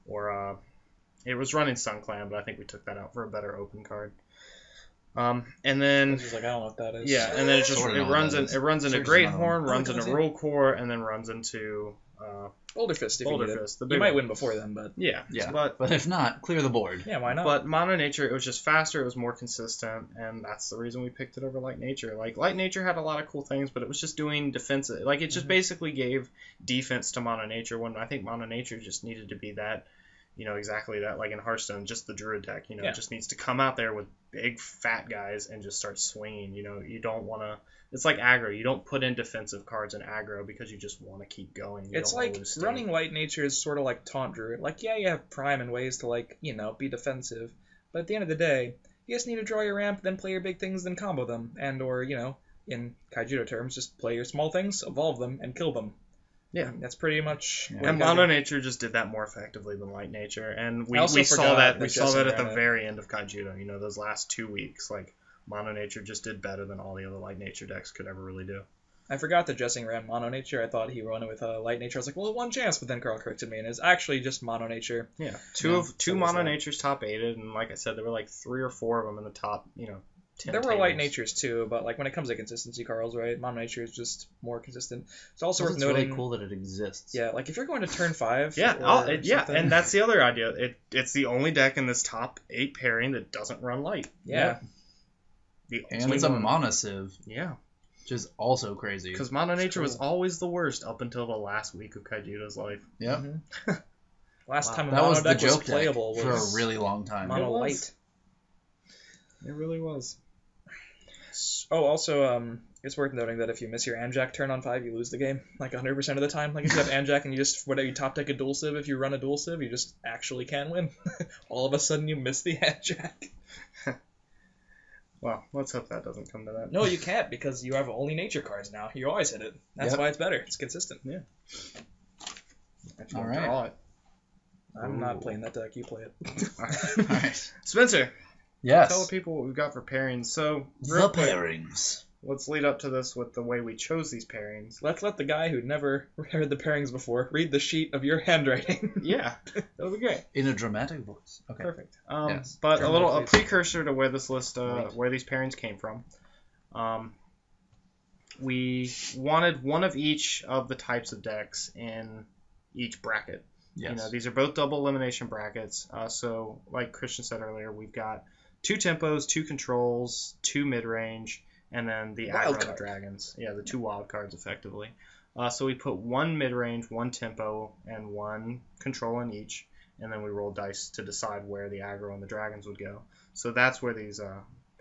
Speaker 1: or it was running Sun Clan, but I think we took that out for a better open card. And then
Speaker 2: It's just like, I don't know what that is.
Speaker 1: yeah, and then it
Speaker 3: Sorta know what that is.
Speaker 1: it runs into
Speaker 3: Search
Speaker 1: Great
Speaker 3: another one.
Speaker 1: Horn, runs
Speaker 2: Oh,
Speaker 1: into
Speaker 2: God,
Speaker 1: Rule Core, and then runs into
Speaker 2: Boulder Fist if
Speaker 1: Boulder
Speaker 2: you need
Speaker 1: Fist, the
Speaker 2: it.
Speaker 1: big
Speaker 2: You might
Speaker 1: one.
Speaker 2: win before then, but
Speaker 1: yeah.
Speaker 3: Yeah,
Speaker 1: But
Speaker 3: but if not, clear the board.
Speaker 2: yeah, why not?
Speaker 1: But Mono Nature, it was just faster, it was more consistent, and that's the reason we picked it over Light Nature. Like, Light Nature had a lot of cool things, but it was just doing defensive. Like, it just basically gave defense to Mono Nature when I think Mono Nature just needed to be that, exactly that. Like in Hearthstone, just the Druid deck,
Speaker 2: Yeah.
Speaker 1: it just needs to come out there with big, fat guys and just start swinging. You don't want to. It's like aggro. You don't put in defensive cards in aggro because you just want to keep going. You
Speaker 2: it's
Speaker 1: don't wanna
Speaker 2: like
Speaker 1: lose steam.
Speaker 2: running Light Nature is sort of like Taunt Druid. Like, yeah, you have Prime and ways to, like, be defensive. But at the end of the day, you just need to draw your ramp, then play your big things, then combo them. And, or, in Kaijudo terms, just play your small things, evolve them, and kill them.
Speaker 1: Yeah.
Speaker 2: And that's pretty much
Speaker 3: Yeah.
Speaker 2: what
Speaker 1: And
Speaker 2: you gotta
Speaker 1: Mono
Speaker 2: do.
Speaker 1: Nature just did that more effectively than Light Nature, and we
Speaker 2: I also
Speaker 1: saw
Speaker 2: forgot
Speaker 1: that
Speaker 2: that
Speaker 1: we saw that at the
Speaker 2: Jessing ran it.
Speaker 1: very end of Kaijudo. Those last 2 weeks, like Mono Nature just did better than all the other Light Nature decks could ever really do.
Speaker 2: I forgot that Jessing ran Mono Nature. I thought he ran it with Light Nature. I was like, well, one chance, but then Carl corrected me, and it's actually just Mono Nature.
Speaker 1: Yeah,
Speaker 2: so
Speaker 1: two
Speaker 2: was
Speaker 1: Mono
Speaker 2: that.
Speaker 1: Natures top 8'd, and like I said, there were like 3 or 4 of them in the top, 10
Speaker 2: There were Light
Speaker 1: tables.
Speaker 2: Natures too, but like when it comes to consistency, Carl's right. Mono Nature is just more consistent. It's also worth
Speaker 3: It's
Speaker 2: noting.
Speaker 3: really cool that it exists.
Speaker 2: Yeah, like if you're going to turn 5.
Speaker 1: Yeah,
Speaker 2: or
Speaker 1: yeah,
Speaker 2: something-
Speaker 1: and that's the other idea. It's the only deck in this top 8 pairing that doesn't run Light.
Speaker 2: Yeah.
Speaker 1: The
Speaker 3: And
Speaker 1: only
Speaker 3: it's a
Speaker 1: one.
Speaker 3: monociv,
Speaker 1: Yeah,
Speaker 3: which is also crazy.
Speaker 1: because Mono Nature was
Speaker 2: cool.
Speaker 1: always the worst up until the last week of Kaijudo's life.
Speaker 3: Yep.
Speaker 2: Last
Speaker 1: Wow.
Speaker 2: time a
Speaker 3: That
Speaker 2: mono
Speaker 3: was the
Speaker 2: deck was
Speaker 3: joke deck
Speaker 2: playable
Speaker 3: for
Speaker 2: was
Speaker 3: a really long time.
Speaker 2: Mono
Speaker 1: It was.
Speaker 2: Light.
Speaker 1: It really was.
Speaker 2: Oh, also, it's worth noting that if you miss your Anjak turn on 5, you lose the game, like 100% of the time. Like if you have Anjak and you just, whatever, you top deck a dual civ, if you run a dual civ, you just actually can win. All of a sudden you miss the Anjak.
Speaker 1: Well, let's hope that doesn't come to that.
Speaker 2: No, you can't, because you have only nature cards now. You always hit it. That's
Speaker 3: Yep.
Speaker 2: why it's better. It's consistent.
Speaker 1: If you
Speaker 3: All
Speaker 1: don't
Speaker 3: right.
Speaker 1: draw it.
Speaker 2: I'm
Speaker 1: Ooh.
Speaker 2: not playing that deck. You play it.
Speaker 3: All right.
Speaker 1: Spencer,
Speaker 3: Yes.
Speaker 1: tell the people what we've got for pairings. So,
Speaker 3: The
Speaker 1: real quick,
Speaker 3: pairings.
Speaker 1: let's lead up to this with the way we chose these pairings.
Speaker 2: Let's let the guy who never read the pairings before read the sheet of your handwriting.
Speaker 1: Yeah, that'll be great.
Speaker 3: In a dramatic voice. Okay.
Speaker 1: Perfect.
Speaker 3: Yes.
Speaker 1: But
Speaker 2: Dramatic
Speaker 1: a
Speaker 2: please.
Speaker 1: precursor to where this list,
Speaker 3: Right.
Speaker 1: where these pairings came from. We wanted one of each of the types of decks in each bracket.
Speaker 3: Yes.
Speaker 1: These are both double elimination brackets. So, like Christian said earlier, we've got 2 tempos, 2 controls, 2 mid-range, and then the
Speaker 2: Wild
Speaker 1: aggro and the
Speaker 2: card.
Speaker 1: dragons. Yeah, the 2 wild cards, effectively. So we put 1 mid-range, 1 tempo, and 1 control in each, and then we roll dice to decide where the aggro and the dragons would go. So that's where these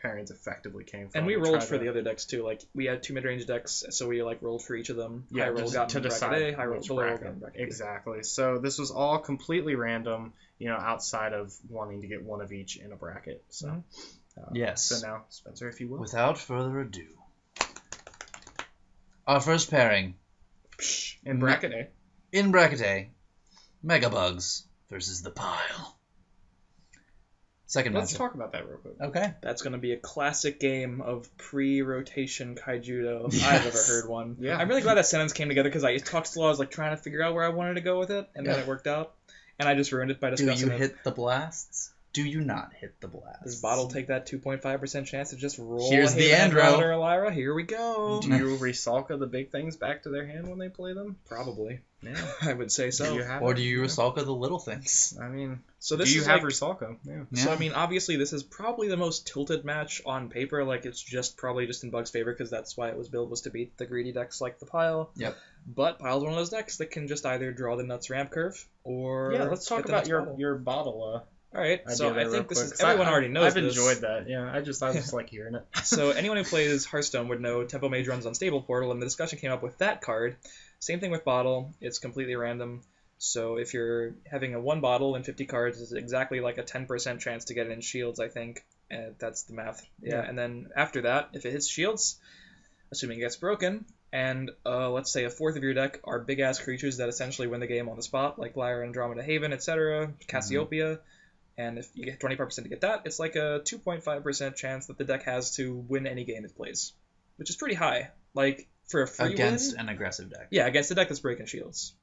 Speaker 1: pairings effectively came from.
Speaker 2: And we
Speaker 1: To
Speaker 2: rolled
Speaker 1: try
Speaker 2: for
Speaker 1: to-
Speaker 2: the other decks too. Like we had 2 mid-range decks, so we like rolled for each of them.
Speaker 1: Yeah,
Speaker 2: High roll
Speaker 1: just
Speaker 2: got
Speaker 1: to
Speaker 2: in bracket
Speaker 1: decide
Speaker 2: A, high roll
Speaker 1: which
Speaker 2: below
Speaker 1: bracket.
Speaker 2: got in bracket B.
Speaker 1: Exactly. So this was all completely random, outside of wanting to get one of each in a bracket. So,
Speaker 2: Mhm.
Speaker 3: Yes.
Speaker 1: So now, Spencer, if you will.
Speaker 3: Without further ado, our first pairing
Speaker 1: In bracket A.
Speaker 3: in bracket A, Megabugs versus the Pile. Second
Speaker 1: Let's
Speaker 3: matchup.
Speaker 1: talk about that real quick.
Speaker 3: Okay.
Speaker 2: That's going to be a classic game of pre-rotation Kaijudo if
Speaker 3: Yes.
Speaker 2: I've ever heard one.
Speaker 1: Yeah.
Speaker 2: I'm really glad that sentence came together because I talked slow. I was like trying to figure out where I wanted to go with it, and then
Speaker 3: Yeah.
Speaker 2: it worked out. And I just ruined it by
Speaker 3: Do
Speaker 2: discussing
Speaker 3: you
Speaker 2: it.
Speaker 3: hit the blasts? Do you not hit the blasts?
Speaker 2: Does Bottle take that 2.5% chance to just roll
Speaker 3: Here's
Speaker 2: a
Speaker 3: the
Speaker 2: Haven
Speaker 3: Andro.
Speaker 2: Andromeda or Lyra? Here we go.
Speaker 1: Do you resalka the big things back to their hand when they play them?
Speaker 2: Probably.
Speaker 1: Yeah.
Speaker 2: I would say so.
Speaker 1: Do you have
Speaker 3: Or
Speaker 1: it?
Speaker 3: do you
Speaker 1: Yeah.
Speaker 3: Resalka the little things?
Speaker 1: I mean,
Speaker 2: So this
Speaker 1: do you
Speaker 2: is
Speaker 1: have
Speaker 2: like,
Speaker 1: resalka? Yeah.
Speaker 2: So I mean, obviously, this is probably the most tilted match on paper. Like, it's just probably just in Bug's favor because that's why it was built, was to beat the greedy decks like the Pile.
Speaker 3: Yep.
Speaker 2: But Pile's one of those decks that can just either draw the nuts ramp curve or
Speaker 1: Yeah, let's talk
Speaker 2: get the
Speaker 1: about
Speaker 2: nuts
Speaker 1: your
Speaker 2: bottle.
Speaker 1: your bottle.
Speaker 2: All right,
Speaker 1: Idea
Speaker 2: so I
Speaker 1: there real
Speaker 2: think this
Speaker 1: quick,
Speaker 2: is
Speaker 1: 'cause
Speaker 2: everyone already knows.
Speaker 1: I've
Speaker 2: this.
Speaker 1: enjoyed that. Yeah, I just like hearing it.
Speaker 2: So anyone who plays Hearthstone would know Tempo Mage runs on Stable Portal, and the discussion came up with that card. Same thing with Bottle. It's completely random. So if you're having a 1 bottle and 50 cards, it's exactly like a 10% chance to get it in shields, I think. That's the math. Yeah, and then after that, if it hits shields, assuming it gets broken, and let's say a fourth of your deck are big-ass creatures that essentially win the game on the spot, like Lyra, Andromeda Haven, etc., Cassiopeia, and if you get 25% to get that, it's like a 2.5% chance that the deck has to win any game it plays, which is pretty high. Like, for a free
Speaker 3: against
Speaker 2: win,
Speaker 3: an aggressive deck.
Speaker 2: yeah, against a deck that's breaking shields.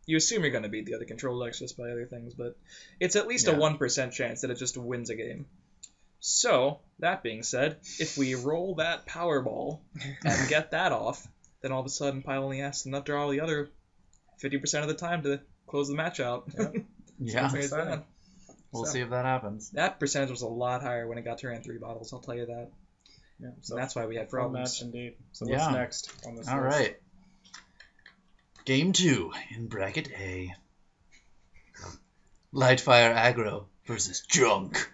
Speaker 2: You assume you're going to beat the other control decks just by other things, but it's at least a 1% chance that it just wins a game. So, that being said, if we roll that Powerball and get that off, then all of a sudden Pile only has to nut draw the other 50% of the time to close the match out.
Speaker 3: Yeah.
Speaker 2: There's that.
Speaker 3: We'll
Speaker 2: So,
Speaker 3: see if that happens.
Speaker 2: that percentage was a lot higher when it got to around 3 bottles, I'll tell you that.
Speaker 1: Yeah, so
Speaker 2: And that's why we had
Speaker 1: fun
Speaker 2: problems.
Speaker 1: match indeed. So
Speaker 3: Yeah.
Speaker 1: what's next on this
Speaker 3: All
Speaker 1: list?
Speaker 3: right. Game 2 in bracket A. Lightfire Aggro versus Junk.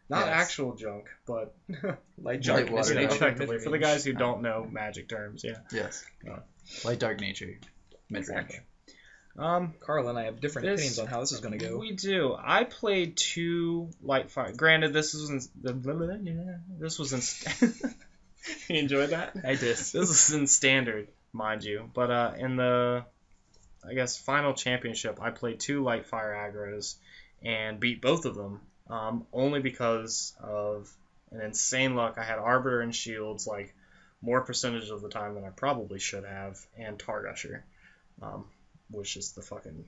Speaker 1: Not
Speaker 2: Yes.
Speaker 1: actual junk, but
Speaker 2: Light
Speaker 3: Junk
Speaker 2: Junk,
Speaker 3: water
Speaker 2: mid-range,
Speaker 1: effectively for the
Speaker 2: mid-range.
Speaker 1: guys who don't know Magic terms. Yeah.
Speaker 3: Yes.
Speaker 1: Oh.
Speaker 3: Light Dark Nature. Mid-range.
Speaker 2: Exactly.
Speaker 1: Um,
Speaker 2: Carl and I have different
Speaker 1: This-
Speaker 2: opinions on how this is going to go.
Speaker 1: We do. I played 2 Lightfire. Granted, this was in you enjoyed that?
Speaker 2: I did.
Speaker 1: This is in standard, mind you. But in the, I guess, final championship, I played 2 Lightfire aggros and beat both of them. Only because of an insane luck. I had Arbiter and Shields like more percentage of the time than I probably should have, and Targusher, which is the fucking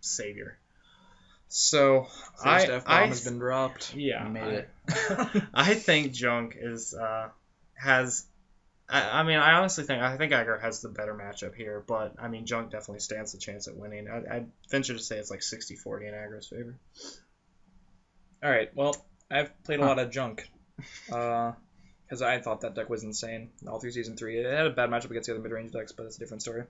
Speaker 1: savior. So
Speaker 2: First
Speaker 1: I
Speaker 2: F-bomb has been dropped.
Speaker 1: yeah,
Speaker 3: You made it.
Speaker 1: I think Junk is has. I mean, I honestly think Aggro has the better matchup here, but I mean, Junk definitely stands the chance at winning. I'd venture to say it's like 60-40 in Aggro's favor.
Speaker 2: All right, well, I've played a lot of Junk because I thought that deck was insane all through Season 3. It had a bad matchup against the other mid-range decks, but it's a different story.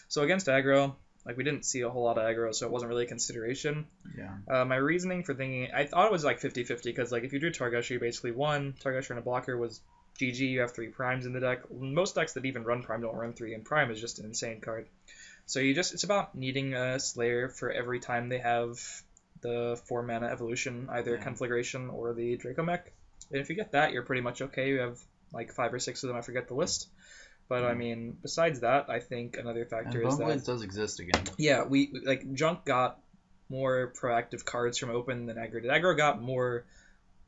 Speaker 2: So against aggro, like we didn't see a whole lot of aggro, so it wasn't really a consideration.
Speaker 3: Yeah.
Speaker 2: My reasoning for thinking, I thought it was like 50-50 because like if you drew Targusher, you basically won. Targusher and a blocker was GG. You have 3 primes in the deck. Most decks that even run prime don't run 3, and prime is just an insane card. So it's about needing a Slayer for every time they have the 4 mana evolution, either Conflagration or the Draco Mech. And if you get that, you're pretty much okay. You have like 5 or 6 of them. I forget the list. But I mean, besides that, I think another factor
Speaker 3: And
Speaker 2: is
Speaker 3: Bone Blades
Speaker 2: that
Speaker 3: does exist again.
Speaker 2: yeah, we like Junk got more proactive cards from Open than Aggro did. Aggro got more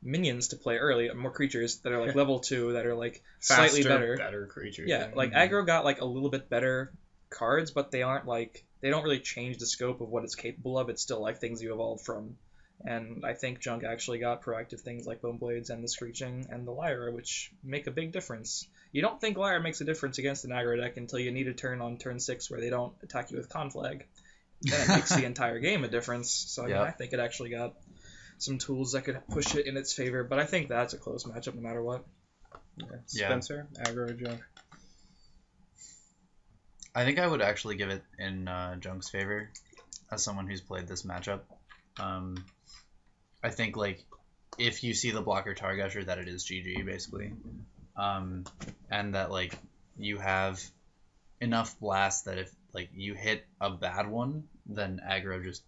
Speaker 2: minions to play early, more creatures that are like level 2 that are like slightly
Speaker 1: Faster,
Speaker 2: better.
Speaker 1: creatures.
Speaker 2: Yeah, like Aggro got like a little bit better cards, but they aren't like they don't really change the scope of what it's capable of. It's still like things you evolve from. And I think Junk actually got proactive things like Bone Blades and the Screeching and the Lyra, which make a big difference. You don't think Lyra makes a difference against an aggro deck until you need a turn on turn 6 where they don't attack you with Conflag. Then it makes the entire game a difference. So I mean, I think it actually got some tools that could push it in its favor, but I think that's a close matchup no matter what.
Speaker 1: Spencer, Aggro or Junk?
Speaker 3: I think I would actually give it in Junk's favor as someone who's played this matchup. I think like if you see the blocker Targusher, that it is GG basically, and that like you have enough blast that if like you hit a bad one, then aggro just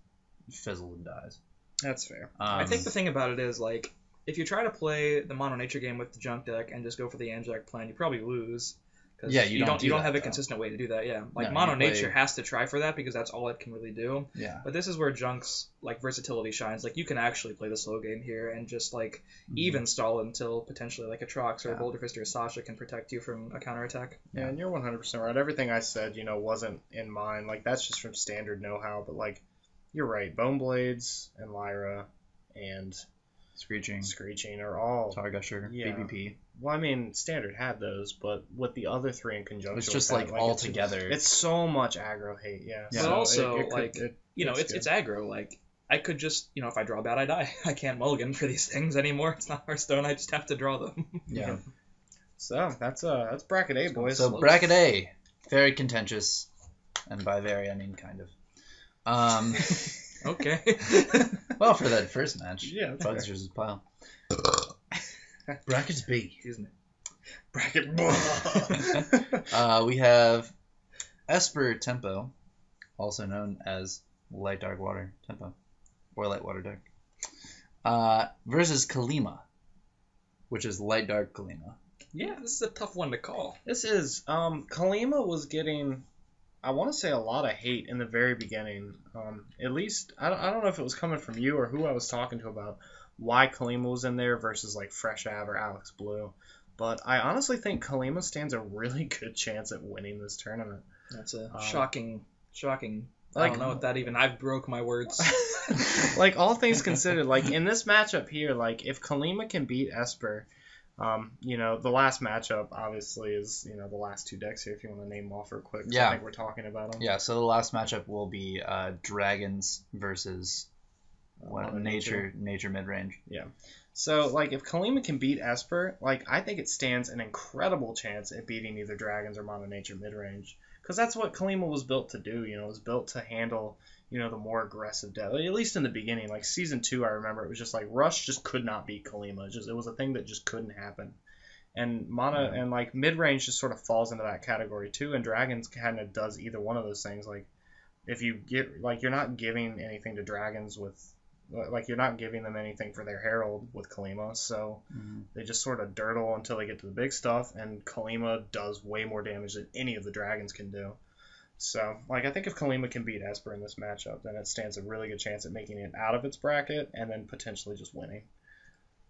Speaker 3: fizzles and dies.
Speaker 2: That's fair. I think the thing about it is like if you try to play the mono nature game with the Junk deck and just go for the Anjac plan, you probably lose. Cause you don't have a consistent way to do that. Yeah, like mono nature has to try for that because that's all it can really do.
Speaker 3: Yeah.
Speaker 2: But this is where Junk's like versatility shines. Like you can actually play the slow game here and just like even stall until potentially like a Trox or a Boulder Fist or a Sasha can protect you from a counterattack.
Speaker 1: Yeah, and you're 100% right. Everything I said, wasn't in mind. Like that's just from standard know-how. But like, you're right. Bone Blades and Lyra and Screeching are all
Speaker 3: Targusher, BBP.
Speaker 1: Well, I mean, standard had those, but with the other 3 in conjunction,
Speaker 3: It's just
Speaker 1: with that,
Speaker 3: like all together.
Speaker 1: It's so much aggro hate, yeah.
Speaker 2: But
Speaker 1: So
Speaker 2: also,
Speaker 1: it's
Speaker 2: it's aggro. Like I could just, if I draw bad, I die. I can't mulligan for these things anymore. It's not Hearthstone. I just have to draw them.
Speaker 3: Yeah.
Speaker 1: So that's bracket A, boys.
Speaker 3: So bracket A, very contentious, and by very I mean kind of.
Speaker 2: Okay.
Speaker 3: Well, for that first match,
Speaker 1: Yeah, that's
Speaker 3: Bugs
Speaker 1: fair.
Speaker 3: versus Pile. Bracket B.
Speaker 2: Excuse me.
Speaker 1: Bracket.
Speaker 3: We have Esper Tempo also known as light dark water tempo, or light water dark, versus Kalima, which is light dark Kalima.
Speaker 2: Yeah, this is a tough one to call.
Speaker 1: This is Kalima was getting, I want to say, a lot of hate in the very beginning. At least I don't know if it was coming from you or who I was talking to about why Kalima was in there versus like Fresh Av or Alex Blue. But I honestly think Kalima stands a really good chance at winning this tournament.
Speaker 2: That's a shocking. I
Speaker 1: Like-
Speaker 2: don't know what that even. I broke my words.
Speaker 1: Like, all things considered, like in this matchup here, like if Kalima can beat Esper, the last matchup obviously is the last two decks here. If you want to name them off real quick, 'cause
Speaker 3: Yeah.
Speaker 1: I think we're talking about them.
Speaker 3: Yeah, so the last matchup will be Dragons versus Nature mid range.
Speaker 1: So, like, if Kalima can beat Esper, like, I think it stands an incredible chance at beating either Dragons or Mono Nature midrange. Because that's what Kalima was built to do, it was built to handle, the more aggressive deck. At least in the beginning, like, Season 2, I remember, it was just like, Rush just could not beat Kalima. It was a thing that just couldn't happen. And and, like, midrange just sort of falls into that category, too, and Dragons kind of does either one of those things. Like, if you get, like, you're not giving anything to Dragons with, like, you're not giving them anything for their Herald with Kalima, so they just sort of dirtle until they get to the big stuff, and Kalima does way more damage than any of the Dragons can do. So, like, I think if Kalima can beat Esper in this matchup, then it stands a really good chance at making it out of its bracket, and then potentially just winning.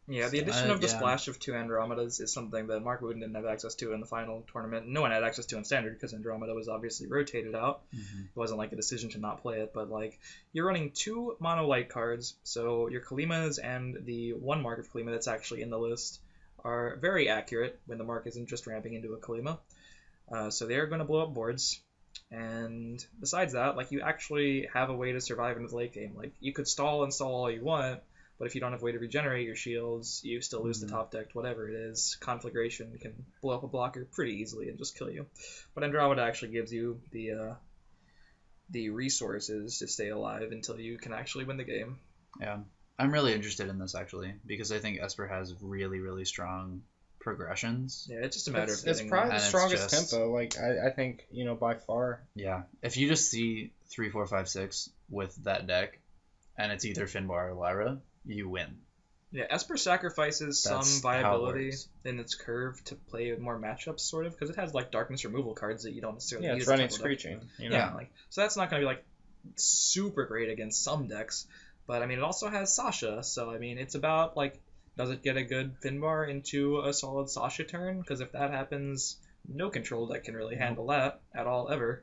Speaker 2: Yeah, the addition of the
Speaker 3: yeah.
Speaker 2: splash of two Andromedas is something that Mark Wooden didn't have access to in the final tournament. No one had access to in Standard because Andromeda was obviously rotated out. It wasn't like a decision to not play it, but like you're running two mono light cards, so your Kalimas and the one mark of Kalima that's actually in the list are very accurate when the mark isn't just ramping into a Kalima. So they are going to blow up boards. And besides that, like you actually have a way to survive into the late game. Like you could stall and stall all you want, but if you don't have a way to regenerate your shields, you still lose the top deck, whatever it is. Conflagration can blow up a blocker pretty easily and just kill you. But Andromeda actually gives you the resources to stay alive until you can actually win the game.
Speaker 3: Yeah, I'm really interested in this actually because I think Esper has really, really strong progressions.
Speaker 2: Yeah, it's just a matter of
Speaker 1: It's
Speaker 2: getting
Speaker 1: probably the
Speaker 3: and it's
Speaker 1: strongest
Speaker 3: just-
Speaker 1: tempo. Like, I think, by far.
Speaker 3: Yeah, if you just see 3, 4, 5, 6 with that deck, and it's either Finbar or Lyra, you win.
Speaker 2: Yeah, Esper sacrifices
Speaker 3: That's
Speaker 2: some
Speaker 3: how it
Speaker 2: viability
Speaker 3: works.
Speaker 2: in its curve to play more matchups, sort of, because it has like darkness removal cards that you don't necessarily
Speaker 1: Yeah,
Speaker 2: need
Speaker 1: it's
Speaker 2: as a
Speaker 1: running
Speaker 2: tempo deck.
Speaker 1: Screeching.
Speaker 2: Yeah, like so that's not going to be like super great against some decks, but I mean it also has Sasha, so I mean it's about like does it get a good Finbar into a solid Sasha turn? Because if that happens, no control deck can really handle that at all ever.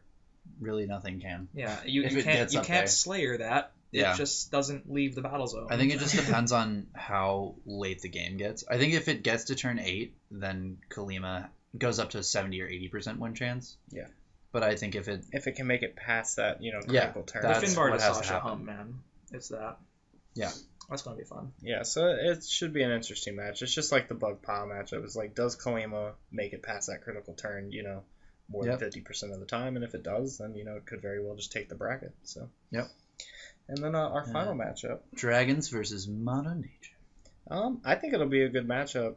Speaker 3: Really, nothing can.
Speaker 2: Yeah, you
Speaker 3: If it
Speaker 2: can't
Speaker 3: gets
Speaker 2: you
Speaker 3: up
Speaker 2: can't
Speaker 3: there.
Speaker 2: Slayer that.
Speaker 3: Yeah.
Speaker 2: It just doesn't leave the battle zone.
Speaker 3: I think it just depends on how late the game gets. I think if it gets to turn 8, then Kalima goes up to 70 or 80% win chance.
Speaker 1: Yeah.
Speaker 3: But I think if it
Speaker 1: can make it past that, critical
Speaker 3: Yeah,
Speaker 1: turn.
Speaker 2: the
Speaker 3: that's
Speaker 2: Finbar
Speaker 3: what
Speaker 2: to
Speaker 3: has to
Speaker 2: Sasha
Speaker 3: happen.
Speaker 2: hump, man. It's that.
Speaker 3: Yeah.
Speaker 2: That's gonna be fun.
Speaker 1: Yeah, so it should be an interesting match. It's just like the Bug Pile matchup. It's like, does Kalima make it past that critical turn, more
Speaker 3: Yep.
Speaker 1: than 50% of the time? And if it does, then, it could very well just take the bracket. So.
Speaker 3: Yep.
Speaker 1: And then our final matchup.
Speaker 3: Dragons versus Mono Nature.
Speaker 1: I think it'll be a good matchup.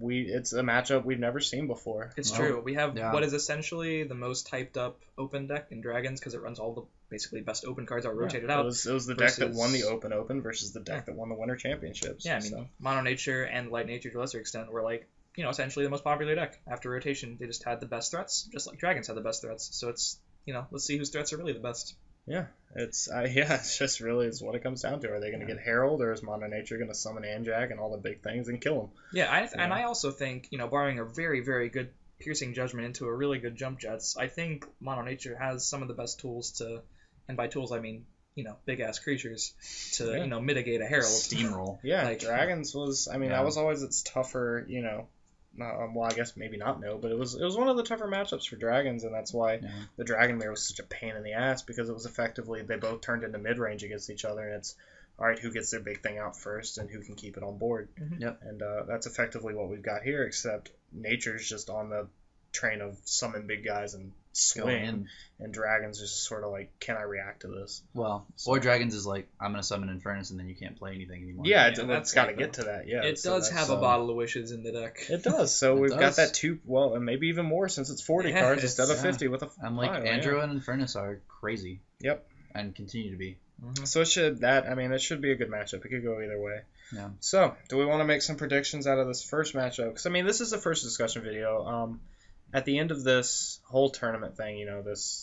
Speaker 1: It's a matchup we've never seen before.
Speaker 2: It's
Speaker 3: Well,
Speaker 2: true. We have
Speaker 3: yeah.
Speaker 2: what is essentially the most typed up open deck in Dragons because it runs all the basically best open cards are rotated
Speaker 1: It
Speaker 2: out.
Speaker 1: was the deck that
Speaker 2: versus-
Speaker 1: won the Open versus the deck that won the Winter Championships.
Speaker 2: Yeah, I mean,
Speaker 1: so.
Speaker 2: Mono Nature and Light Nature to a lesser extent were like, essentially the most popular deck. After rotation, they just had the best threats, just like Dragons had the best threats. So it's, let's see whose threats are really the best.
Speaker 1: Yeah, it's just really is what it comes down to. Are they going to get Herald, or is Mono Nature going to summon Anjak and all the big things and kill them?
Speaker 2: Yeah, and I also think, barring a very, very good Piercing Judgment into a really good Jump Jets, I think Mono Nature has some of the best tools to, and by tools I mean, big ass creatures to, mitigate a Herald.
Speaker 3: Steamroll.
Speaker 1: Yeah,
Speaker 2: Like-
Speaker 1: Dragons was. I mean,
Speaker 3: Yeah.
Speaker 1: that was always its tougher. Well, I guess maybe not but it was one of the tougher matchups for Dragons, and that's why the Dragon Mirror was such a pain in the ass, because it was effectively they both turned into mid range against each other, and it's all right, who gets their big thing out first and who can keep it on board.
Speaker 2: Mhm.
Speaker 3: Yep.
Speaker 1: And that's effectively what we've got here, except Nature's just on the train of summon big guys and
Speaker 3: Go
Speaker 1: swing,
Speaker 3: in.
Speaker 1: and Dragons just sort of like, can I react to this?
Speaker 3: Well,
Speaker 1: So-
Speaker 3: or Dragons is like, I'm gonna summon Infernus and then you can't play anything anymore.
Speaker 1: Yeah,
Speaker 2: Yeah, that's
Speaker 1: it's got to
Speaker 2: like
Speaker 1: get to that. Yeah,
Speaker 2: It
Speaker 1: so
Speaker 2: does have
Speaker 1: that's-
Speaker 2: a bottle of wishes in the deck.
Speaker 1: It does. So
Speaker 3: It
Speaker 1: we've got
Speaker 3: does.
Speaker 1: that and maybe even more since it's 40
Speaker 2: Yeah,
Speaker 1: cards instead of
Speaker 3: yeah.
Speaker 1: 50 with a.
Speaker 3: And like
Speaker 1: file,
Speaker 3: Andrew
Speaker 1: yeah.
Speaker 3: and Infernus are crazy.
Speaker 1: Yep.
Speaker 3: And continue to be.
Speaker 1: So it should be a good matchup. It could go either way.
Speaker 3: Yeah.
Speaker 1: So, do we want to make some predictions out of this first matchup? Because this is the first discussion video. At the end of this whole tournament thing,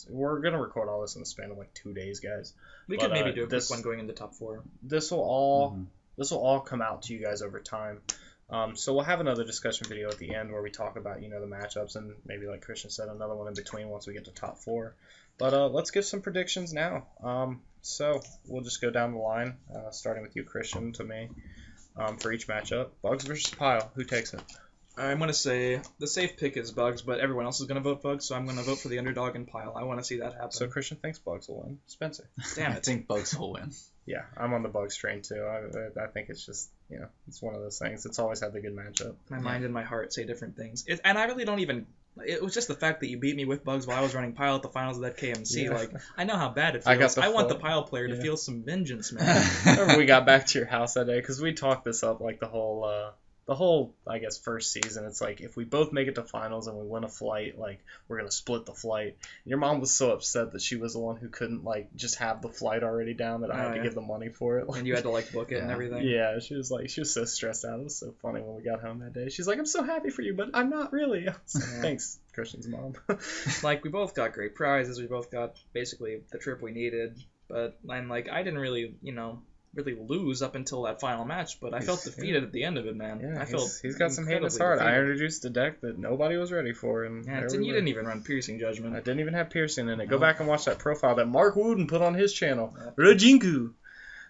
Speaker 1: we're gonna record all this in the span of like 2 days, guys.
Speaker 2: We
Speaker 1: But,
Speaker 2: could maybe do a quick
Speaker 1: this-
Speaker 2: one going into top 4.
Speaker 1: This will all
Speaker 3: Mhm.
Speaker 1: this will all come out to you guys over time. So we'll have another discussion video at the end where we talk about the matchups and maybe, like Christian said, another one in between once we get to top 4. But let's give some predictions now. So we'll just go down the line, starting with you, Christian, to me, for each matchup. Bugs versus Pile. Who takes it?
Speaker 2: I'm going to say the safe pick is Bugs, but everyone else is going to vote Bugs, so I'm going to vote for the underdog and Pile. I want to see that happen.
Speaker 1: So Christian thinks Bugs will win. Spencer.
Speaker 2: Damn
Speaker 3: I
Speaker 2: it.
Speaker 3: think Bugs will win.
Speaker 1: Yeah, I'm on the Bugs train too. I think it's just, it's one of those things. It's always had the good matchup.
Speaker 2: My mind and my heart say different things. And I really don't even... It was just the fact that you beat me with Bugs while I was running Pile at the finals of that KMC.
Speaker 1: Yeah.
Speaker 2: Like, I know how bad it
Speaker 1: I got
Speaker 2: feels.
Speaker 1: the
Speaker 2: I want the
Speaker 1: full-
Speaker 2: Pile player to
Speaker 1: yeah.
Speaker 2: feel some vengeance, man.
Speaker 1: Remember we got back to your house that day because we talked this up like the whole I guess first season. It's like if we both make it to finals and we win a flight, like we're gonna split the flight. Your mom was so upset that she was the one who couldn't like just have the flight already down that I
Speaker 2: Oh,
Speaker 1: had to
Speaker 2: yeah.
Speaker 1: give the money for it.
Speaker 2: And you had to, like, book it and
Speaker 3: Yeah.
Speaker 2: everything.
Speaker 1: Yeah, she was so stressed out. It was so funny when we got home that day. She's like, I'm so happy for you, but I'm not really. I was like,
Speaker 2: Yeah.
Speaker 1: thanks, Christian's mom.
Speaker 2: Like, we both got great prizes. We both got basically the trip we needed. But I'm like, I didn't really, really lose up until that final match. But I felt defeated at the end of it, man.
Speaker 1: Yeah,
Speaker 2: I felt
Speaker 1: he's got some hate in his
Speaker 2: incredibly
Speaker 1: heart. I
Speaker 2: defeated.
Speaker 1: introduced a deck that nobody was ready for, and
Speaker 2: Yeah,
Speaker 1: there
Speaker 2: and
Speaker 1: we
Speaker 2: you
Speaker 1: were.
Speaker 2: didn't even run Piercing Judgment.
Speaker 1: I didn't even have piercing in it. Go
Speaker 3: No.
Speaker 1: back and watch that profile that Mark Wooden put on his channel. Rajinku.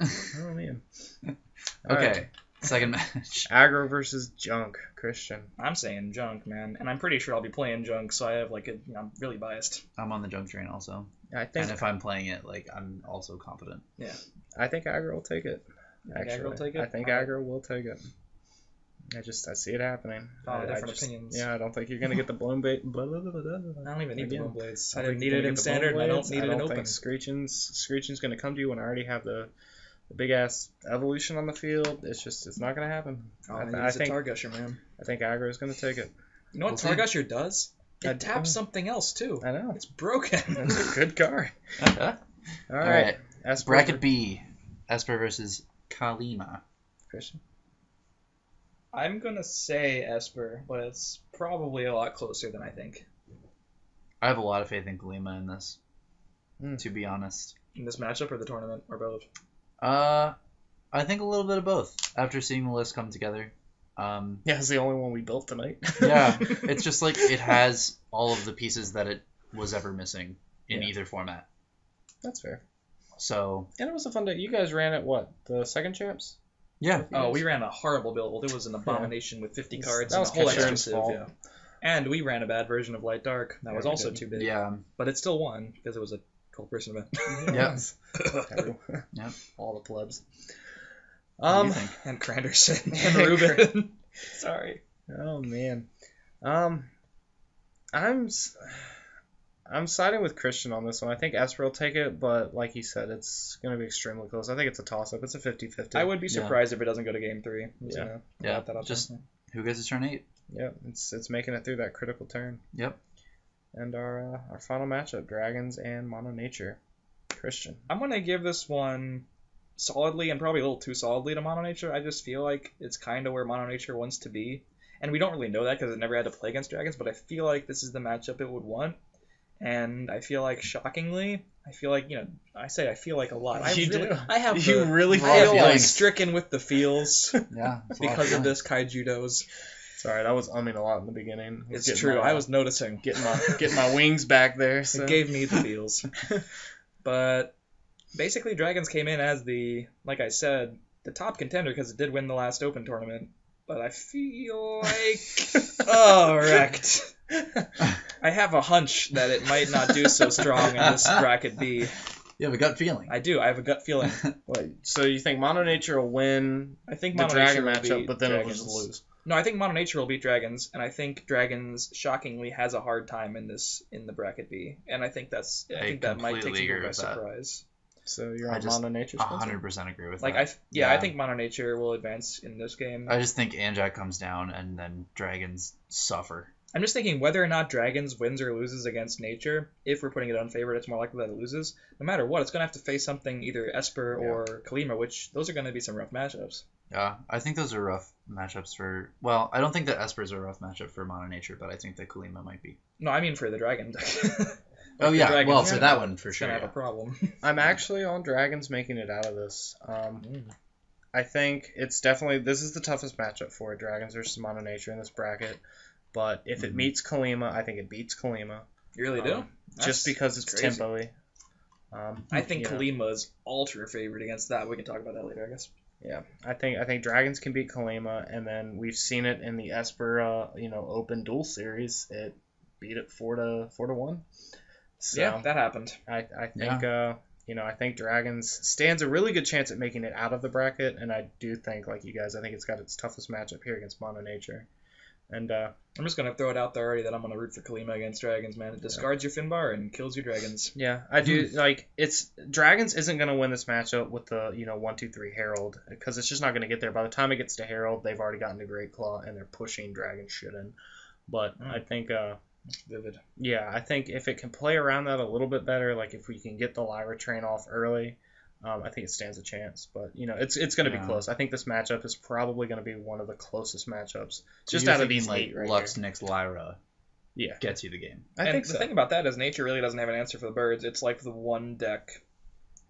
Speaker 1: Oh man. All
Speaker 3: Okay.
Speaker 1: right.
Speaker 3: Second match.
Speaker 1: Aggro versus Junk. Christian.
Speaker 2: I'm saying Junk, man. And I'm pretty sure I'll be playing Junk, so I have, like, I'm really biased.
Speaker 3: I'm on the junk train also.
Speaker 1: I think
Speaker 3: And if I'm playing it, like, I'm also confident.
Speaker 1: I think Aggro will take it.
Speaker 2: You think
Speaker 1: Actually,
Speaker 2: Aggro will take it?
Speaker 1: I think
Speaker 2: Alright.
Speaker 1: Aggro will take it. I see it happening.
Speaker 2: A lot of
Speaker 1: I
Speaker 2: different
Speaker 1: just-
Speaker 2: opinions.
Speaker 1: Yeah, I don't think you're gonna get the blown bait.
Speaker 2: I don't even need the
Speaker 1: Again,
Speaker 2: Bloom Blades.
Speaker 1: I
Speaker 2: I
Speaker 1: don't
Speaker 2: didn't
Speaker 1: think
Speaker 2: need
Speaker 1: you're
Speaker 2: it
Speaker 1: gonna
Speaker 2: in
Speaker 1: get the
Speaker 2: Standard, and I
Speaker 1: Blown
Speaker 2: don't need it in
Speaker 1: Blades. I
Speaker 2: Open.
Speaker 1: don't think Screeching's gonna come to you when I already have the big ass evolution on the field. It's not gonna happen.
Speaker 2: Oh,
Speaker 1: I
Speaker 2: it's a
Speaker 1: think
Speaker 2: Targusher, man.
Speaker 1: I think Aggro is gonna take it.
Speaker 2: You know what
Speaker 3: We'll see.
Speaker 2: Targusher does?
Speaker 1: I
Speaker 2: It taps something else, too.
Speaker 1: I know.
Speaker 2: It's broken.
Speaker 1: That's a good card. All
Speaker 3: All
Speaker 1: right.
Speaker 3: right.
Speaker 1: Esper
Speaker 3: Bracket B. Esper versus Kalima.
Speaker 1: Christian.
Speaker 2: I'm going to say Esper, but it's probably a lot closer than I think.
Speaker 3: I have a lot of faith in Kalima in this,
Speaker 1: Hmm.
Speaker 3: to be honest.
Speaker 2: In this matchup or the tournament, or both?
Speaker 3: I think a little bit of both. After seeing the list come together.
Speaker 1: Yeah, it's the only one we built tonight.
Speaker 3: Yeah, it's just like it has all of the pieces that it was ever missing in
Speaker 1: Yeah.
Speaker 3: either format.
Speaker 1: That's fair.
Speaker 3: So,
Speaker 1: And it was a fun day. You guys ran it what? The second champs?
Speaker 3: yeah.
Speaker 2: Oh, we ran a horrible build. It was an abomination with 50 cards
Speaker 1: That
Speaker 2: and
Speaker 1: was
Speaker 2: a whole extra
Speaker 1: Karen's
Speaker 2: civ,
Speaker 1: fault.
Speaker 2: yeah. And we ran a bad version of Light Dark. That
Speaker 1: Yeah,
Speaker 2: was
Speaker 1: we
Speaker 2: also
Speaker 1: did.
Speaker 2: too big.
Speaker 3: Yeah.
Speaker 2: But it still won because it was a 12-person event.
Speaker 3: Yeah.
Speaker 1: Everyone.
Speaker 3: Yep.
Speaker 1: All the plebs.
Speaker 3: What do you think?
Speaker 2: And Cranderson and Ruben. Sorry.
Speaker 1: Oh man. I'm siding with Christian on this one. I think Esper will take it, but like he said, it's going to be extremely close. I think it's a toss-up. It's a 50-50.
Speaker 2: I would be
Speaker 3: Yeah.
Speaker 2: surprised if it doesn't go to game 3.
Speaker 1: Yeah.
Speaker 3: Yeah,
Speaker 2: That up
Speaker 3: just-
Speaker 2: there.
Speaker 3: Who gets his turn 8?
Speaker 1: Yep, it's making it through that critical turn.
Speaker 3: Yep.
Speaker 1: And our final matchup, Dragons and Mono Nature. Christian.
Speaker 2: I'm going to give this one solidly, and probably a little too solidly, to Mono Nature. I just feel like it's kind of where Mono Nature wants to be. And we don't really know that because it never had to play against Dragons, but I feel like this is the matchup it would want. And I feel like, shockingly, I feel like, I feel like a lot. I
Speaker 1: You
Speaker 2: really,
Speaker 1: do.
Speaker 2: I have
Speaker 1: You
Speaker 2: the,
Speaker 1: really
Speaker 2: I am
Speaker 1: feel
Speaker 2: like
Speaker 1: like...
Speaker 2: stricken with the feels
Speaker 3: Yeah. it's a lot
Speaker 2: because of
Speaker 3: fun.
Speaker 2: this Kaijudos.
Speaker 1: Sorry, I was umming a lot in the beginning.
Speaker 2: It's
Speaker 1: Getting
Speaker 2: true.
Speaker 1: my-
Speaker 2: I was noticing.
Speaker 1: getting my wings back there. So.
Speaker 2: It gave me the feels. But basically, Dragons came in as like I said, the top contender because it did win the last Open tournament. But I feel like... wrecked. I have a hunch that it might not do so strong in this bracket B.
Speaker 3: You have a gut feeling.
Speaker 2: I do. I have a gut feeling.
Speaker 1: Wait, so you think Mono Nature will win
Speaker 2: I think
Speaker 1: the
Speaker 2: Mono
Speaker 1: Dragon
Speaker 2: Nature will
Speaker 1: matchup,
Speaker 2: beat
Speaker 1: but then
Speaker 2: Dragons.
Speaker 1: it'll just lose?
Speaker 2: No, I think Mono Nature will beat Dragons, and I think Dragons shockingly has a hard time in the bracket B, and I think that might take some
Speaker 3: completely
Speaker 2: people
Speaker 3: agree
Speaker 2: by
Speaker 3: with that.
Speaker 2: surprise.
Speaker 1: So you're
Speaker 3: I
Speaker 1: on
Speaker 3: just
Speaker 1: Mono Nature, Spencer?
Speaker 3: 100% agree with
Speaker 2: Like
Speaker 3: that.
Speaker 2: I think Mono Nature will advance in this game.
Speaker 3: I just think Anjak comes down and then Dragons suffer.
Speaker 2: I'm just thinking whether or not Dragons wins or loses against Nature, if we're putting it unfavored, it's more likely that it loses. No matter what, it's going to have to face something either Esper or Kalima, which those are going to be some rough matchups.
Speaker 3: Yeah, I think those are rough matchups for... Well, I don't think that Esper's a rough matchup for Mono Nature, but I think that Kalima might be.
Speaker 2: No, I mean for the Dragon deck.
Speaker 3: Oh, yeah.
Speaker 2: Dragons,
Speaker 3: Well, for that one, for sure.
Speaker 2: Gonna have
Speaker 3: Yeah.
Speaker 2: a problem.
Speaker 1: I'm actually on Dragons making it out of this. I think it's definitely... This is the toughest matchup for it, Dragons versus Mono Nature in this bracket. But if it meets Kalima, I think it beats Kalima.
Speaker 2: You really do?
Speaker 1: Just because it's
Speaker 2: crazy.
Speaker 1: tempo-y.
Speaker 2: I think Kalima is ultra favored against that. We can talk about that later, I guess.
Speaker 1: Yeah, I think Dragons can beat Kalima, and then we've seen it in the Esper, Open Duel series. It beat it 4-1. So
Speaker 2: Yeah, that happened.
Speaker 1: I think I think Dragons stands a really good chance at making it out of the bracket, and I do think, like you guys, I think it's got its toughest matchup here against Mono Nature. And
Speaker 2: I'm just gonna throw it out there already that I'm gonna root for Kalima against Dragons, man. It discards your Finbar and kills your Dragons.
Speaker 1: yeah, I do like it's Dragons isn't gonna win this matchup with the 1-2-3 Herald because it's just not gonna get there. By the time it gets to Herald, they've already gotten to Great Claw and they're pushing Dragon shit in. But I think
Speaker 2: Vivid.
Speaker 1: yeah, I think if it can play around that a little bit better, like if we can get the Lyra train off early, I think it stands a chance. But it's going to be close. I think this matchup is probably going to be one of the closest matchups, just out of these eight right
Speaker 3: Lux
Speaker 1: here.
Speaker 3: next Lyra
Speaker 1: Yeah,
Speaker 3: gets you the game.
Speaker 1: I think
Speaker 2: the
Speaker 1: so.
Speaker 2: thing about that is Nature really doesn't have an answer for the birds. It's like the one deck.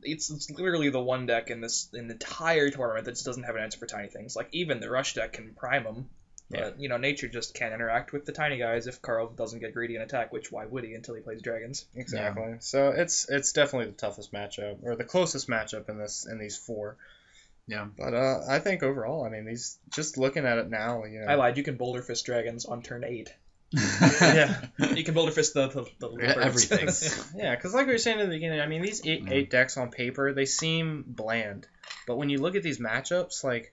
Speaker 2: It's literally the one deck in the entire tournament that just doesn't have an answer for tiny things. Like even the Rush deck can prime them. But, Nature just can't interact with the tiny guys if Carl doesn't get greedy and attack, which why would he until he plays Dragons?
Speaker 1: Exactly. Yeah. So it's definitely the toughest matchup, or the closest matchup in these four.
Speaker 3: Yeah.
Speaker 1: But I think overall, I mean, these just looking at it now,
Speaker 2: I lied. You can Boulder Fist Dragons on turn 8.
Speaker 1: Yeah.
Speaker 2: You can Boulder Fist the
Speaker 3: everything.
Speaker 1: Yeah, because like we were saying in the beginning, I mean, these eight decks on paper, they seem bland. But when you look at these matchups, like,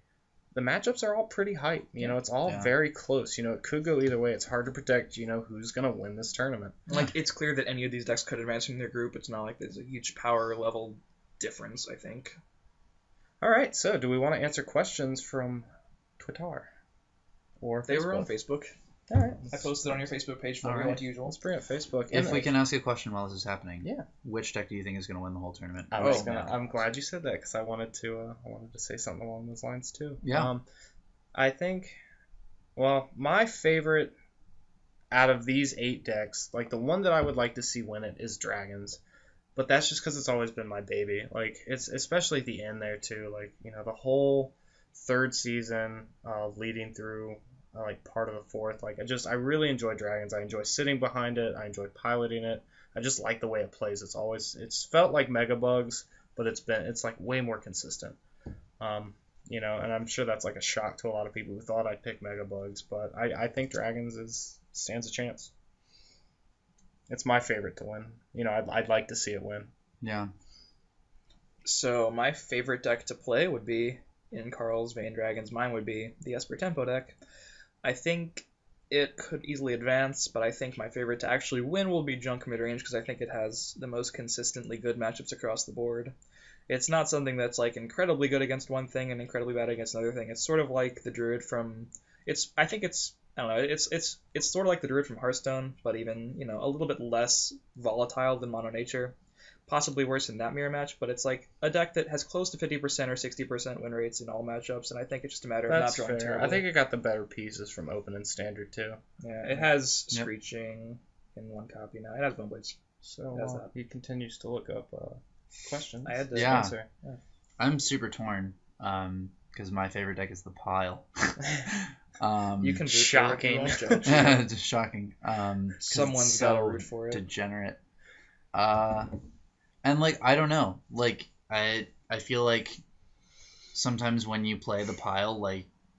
Speaker 1: the matchups are all pretty hype. It's all very close. It could go either way. It's hard to predict, who's going to win this tournament.
Speaker 2: Like, it's clear that any of these decks could advance in their group. It's not like there's a huge power level difference, I think.
Speaker 1: All right, so do we want to answer questions from Twitter? Or
Speaker 2: they were on Facebook.
Speaker 1: All right.
Speaker 2: I posted on your Facebook page for like usual.
Speaker 1: Let's bring up Facebook.
Speaker 3: If we can ask a question while this is happening,
Speaker 1: yeah,
Speaker 3: which deck do you think is going to win the whole tournament?
Speaker 1: I'm glad you said that because I wanted to say something along those lines too.
Speaker 3: Yeah.
Speaker 1: I think, my favorite out of these 8 decks, like the one that I would like to see win it is Dragons, but that's just because it's always been my baby. Like it's especially at the end there too. Like the whole 3rd season leading through. Like part of the 4th. Like I really enjoy Dragons. I enjoy sitting behind it. I enjoy piloting it. I just like the way it plays. It's felt like Mega Bugs, but it's like way more consistent. And I'm sure that's like a shock to a lot of people who thought I'd pick Mega Bugs, but I think Dragons stands a chance. It's my favorite to win. I'd like to see it win.
Speaker 3: Yeah.
Speaker 2: So my favorite deck to play would be in Carl's Vein Dragons. Mine would be the Esper Tempo deck. I think it could easily advance, but I think my favorite to actually win will be Junk Midrange because I think it has the most consistently good matchups across the board. It's not something that's like incredibly good against one thing and incredibly bad against another thing. It's sort of like the Druid from it's sort of like the Druid from Hearthstone, but even, a little bit less volatile than Mono Nature. Possibly worse in that mirror match, but it's like a deck that has close to 50% or 60% win rates in all matchups, and I think it's just a matter of not drawing terribly.
Speaker 1: I think it got the better pieces from Open and Standard too.
Speaker 2: Yeah, it has Screeching in one copy now. It has Boneblades.
Speaker 1: So he continues to look up questions.
Speaker 2: I had to
Speaker 1: answer.
Speaker 3: Yeah. I'm super torn because my favorite deck is the Pile.
Speaker 2: You can
Speaker 1: shocking.
Speaker 3: Just shocking.
Speaker 2: Someone's got to root for it.
Speaker 3: Degenerate. And I don't know. I feel like sometimes when you play the Pile,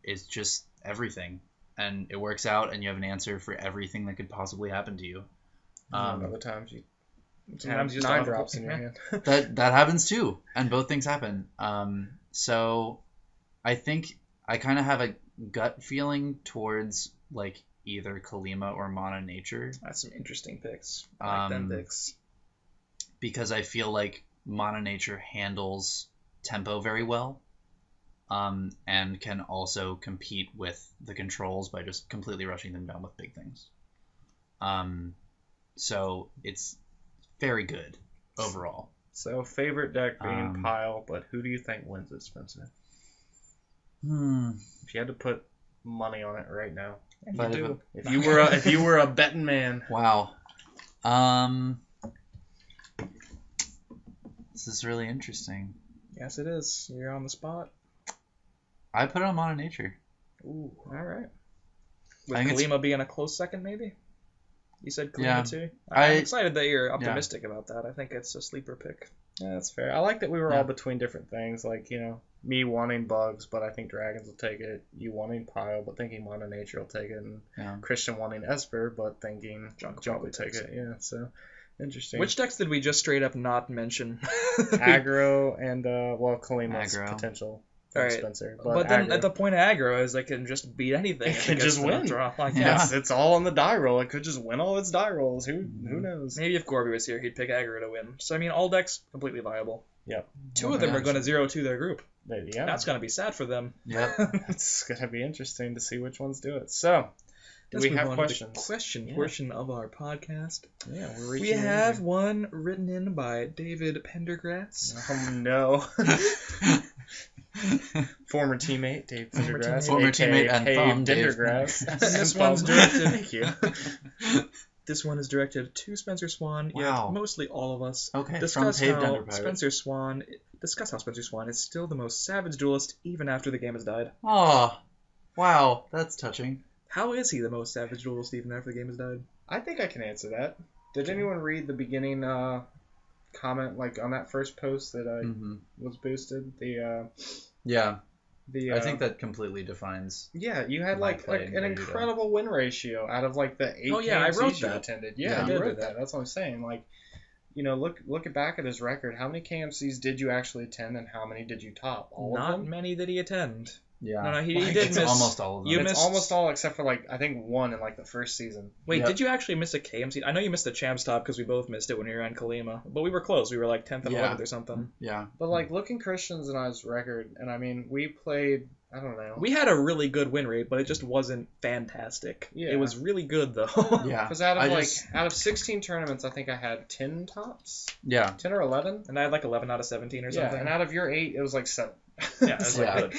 Speaker 3: it's just everything, and it works out, and you have an answer for everything that could possibly happen to you.
Speaker 1: Other times you
Speaker 2: sometimes you
Speaker 1: 9 drops in your hand.
Speaker 3: that happens too, and both things happen. So I think I kind of have a gut feeling towards like either Kalima or Mana Nature.
Speaker 2: That's some interesting picks. I like them picks.
Speaker 3: Because I feel like Mana Nature handles tempo very well, and can also compete with the controls by just completely rushing them down with big things. So it's very good overall.
Speaker 1: So favorite deck being Pile, but who do you think wins it, Spencer? If you had to put money on it right now, if you were a betting man.
Speaker 3: Wow. This is really interesting.
Speaker 2: Yes, it is. You're on the spot.
Speaker 3: I put it on Mana Nature.
Speaker 2: Ooh, all right. With Kalima being a close second, maybe? You said Kalima too? I'm excited that you're optimistic about that. I think it's a sleeper pick.
Speaker 1: Yeah, that's fair. I like that we were all between different things. Like, me wanting Bugs, but I think Dragons will take it. You wanting Pile, but thinking Mana Nature will take it. And Christian wanting Esper, but thinking Junk will take it. Yeah, so interesting.
Speaker 2: Which decks did we just straight up not mention?
Speaker 1: Aggro and, Kalima's potential.
Speaker 2: Right.
Speaker 1: Spencer,
Speaker 2: but then at the point of aggro is it can just beat anything.
Speaker 1: It can just win. Yes, it's all on the die roll. It could just win all its die rolls. Who knows?
Speaker 2: Maybe if Gorby was here, he'd pick aggro to win. So I mean, all decks completely viable.
Speaker 1: Yep.
Speaker 2: Two of them are going to 0-2 their group.
Speaker 1: Yeah.
Speaker 2: That's going to be sad for them.
Speaker 3: Yep.
Speaker 1: It's going to be interesting to see which ones do it. So, do we have questions?
Speaker 2: The question portion of our podcast.
Speaker 1: Yeah,
Speaker 2: we have one written in by David Pendergrass.
Speaker 1: Oh no. Former teammate Dave Pendergrass.
Speaker 3: Former teammate and thumb
Speaker 1: Pendergrass.
Speaker 2: This one's directed.
Speaker 1: Thank you.
Speaker 2: This one is directed to Spencer Swan.
Speaker 3: Wow.
Speaker 2: Yet mostly all of us.
Speaker 3: Okay.
Speaker 2: Discuss how Spencer Swan is still the most savage duelist even after the game has died.
Speaker 3: Oh, wow, that's touching.
Speaker 2: How is he the most savage duelist even after the game has died?
Speaker 1: I think I can answer that. Did anyone read the beginning comment, like on that first post that was boosted? I
Speaker 3: think that completely defines.
Speaker 1: Yeah, you had like an incredible win ratio out of like the 8
Speaker 2: I wrote
Speaker 1: KMCs
Speaker 2: that.
Speaker 1: you attended. Yeah, you wrote that. That's what I'm saying. Like, look back at his record. How many KMCs did you actually attend, and how many did you top? All of them?
Speaker 2: Not many did he attend.
Speaker 3: Yeah.
Speaker 2: No, he did miss
Speaker 3: almost all of them.
Speaker 1: It's almost all except for like I think one in like the first season.
Speaker 2: Wait, did you actually miss a KMC? I know you missed the Champs Top because we both missed it when we were on Kalima, but we were close. We were like 10th and 11th or something.
Speaker 3: Yeah.
Speaker 1: But like looking Christian's and I's record, and I mean we played. I don't know.
Speaker 2: We had a really good win rate, but it just wasn't fantastic.
Speaker 1: Yeah.
Speaker 2: It was really good though.
Speaker 3: Yeah.
Speaker 1: Because out of 16 tournaments, I think I had 10 tops.
Speaker 3: Yeah.
Speaker 1: 10 or 11.
Speaker 2: And I had like 11 out of 17 or something.
Speaker 1: Yeah. And out of your 8, it was like 7.
Speaker 2: Yeah, it was good.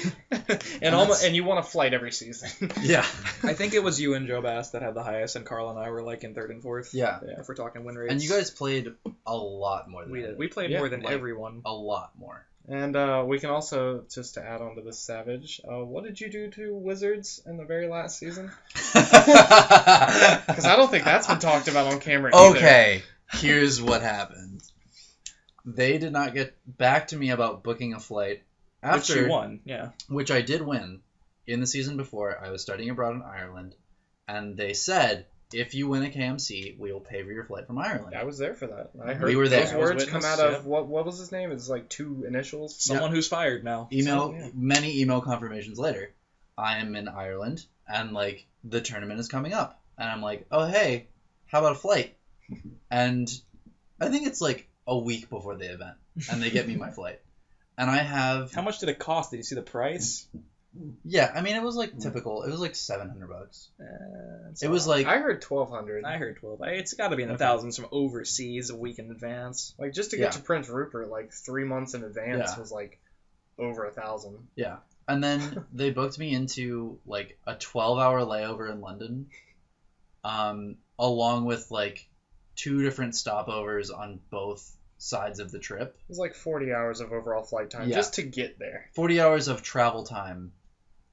Speaker 1: And you won a flight every season.
Speaker 3: Yeah.
Speaker 2: I think it was you and Joe Bass that had the highest, and Carl and I were like in 3rd and 4th.
Speaker 3: Yeah.
Speaker 2: If we're talking win rates.
Speaker 3: And you guys played a lot more than
Speaker 2: we did. We played more than everyone.
Speaker 3: A lot more.
Speaker 1: And we can also, just to add on to this Savage, what did you do to Wizards in the very last season? Because I don't think that's been talked about on camera either.
Speaker 3: Okay, here's what happened. They did not get back to me about booking a flight after...
Speaker 2: Which you won, yeah.
Speaker 3: Which I did win. In the season before, I was studying abroad in Ireland, and they said... If you win a KMC, we will pay for your flight from Ireland.
Speaker 1: I was there for that. I heard
Speaker 3: we were there.
Speaker 1: Those words come out of what was his name? It's like 2 initials.
Speaker 2: Someone who's fired now.
Speaker 3: Many email confirmations later. I am in Ireland, and like the tournament is coming up, and I'm like, oh hey, how about a flight? And I think it's like a week before the event, and they get me my flight, and I have.
Speaker 2: How much did it cost? Did you see the price?
Speaker 3: Yeah, I mean it was like typical. It was like $700. It was like
Speaker 1: I heard 1,200.
Speaker 2: I heard 12. It's got to be in the thousands from overseas a week in advance.
Speaker 1: Like just to get to Prince Rupert, like 3 months in advance was like over 1,000.
Speaker 3: Yeah, and then they booked me into like a 12-hour layover in London, along with like 2 different stopovers on both sides of the trip.
Speaker 1: It was like 40 hours of overall flight time just to get there.
Speaker 3: 40 hours of travel time.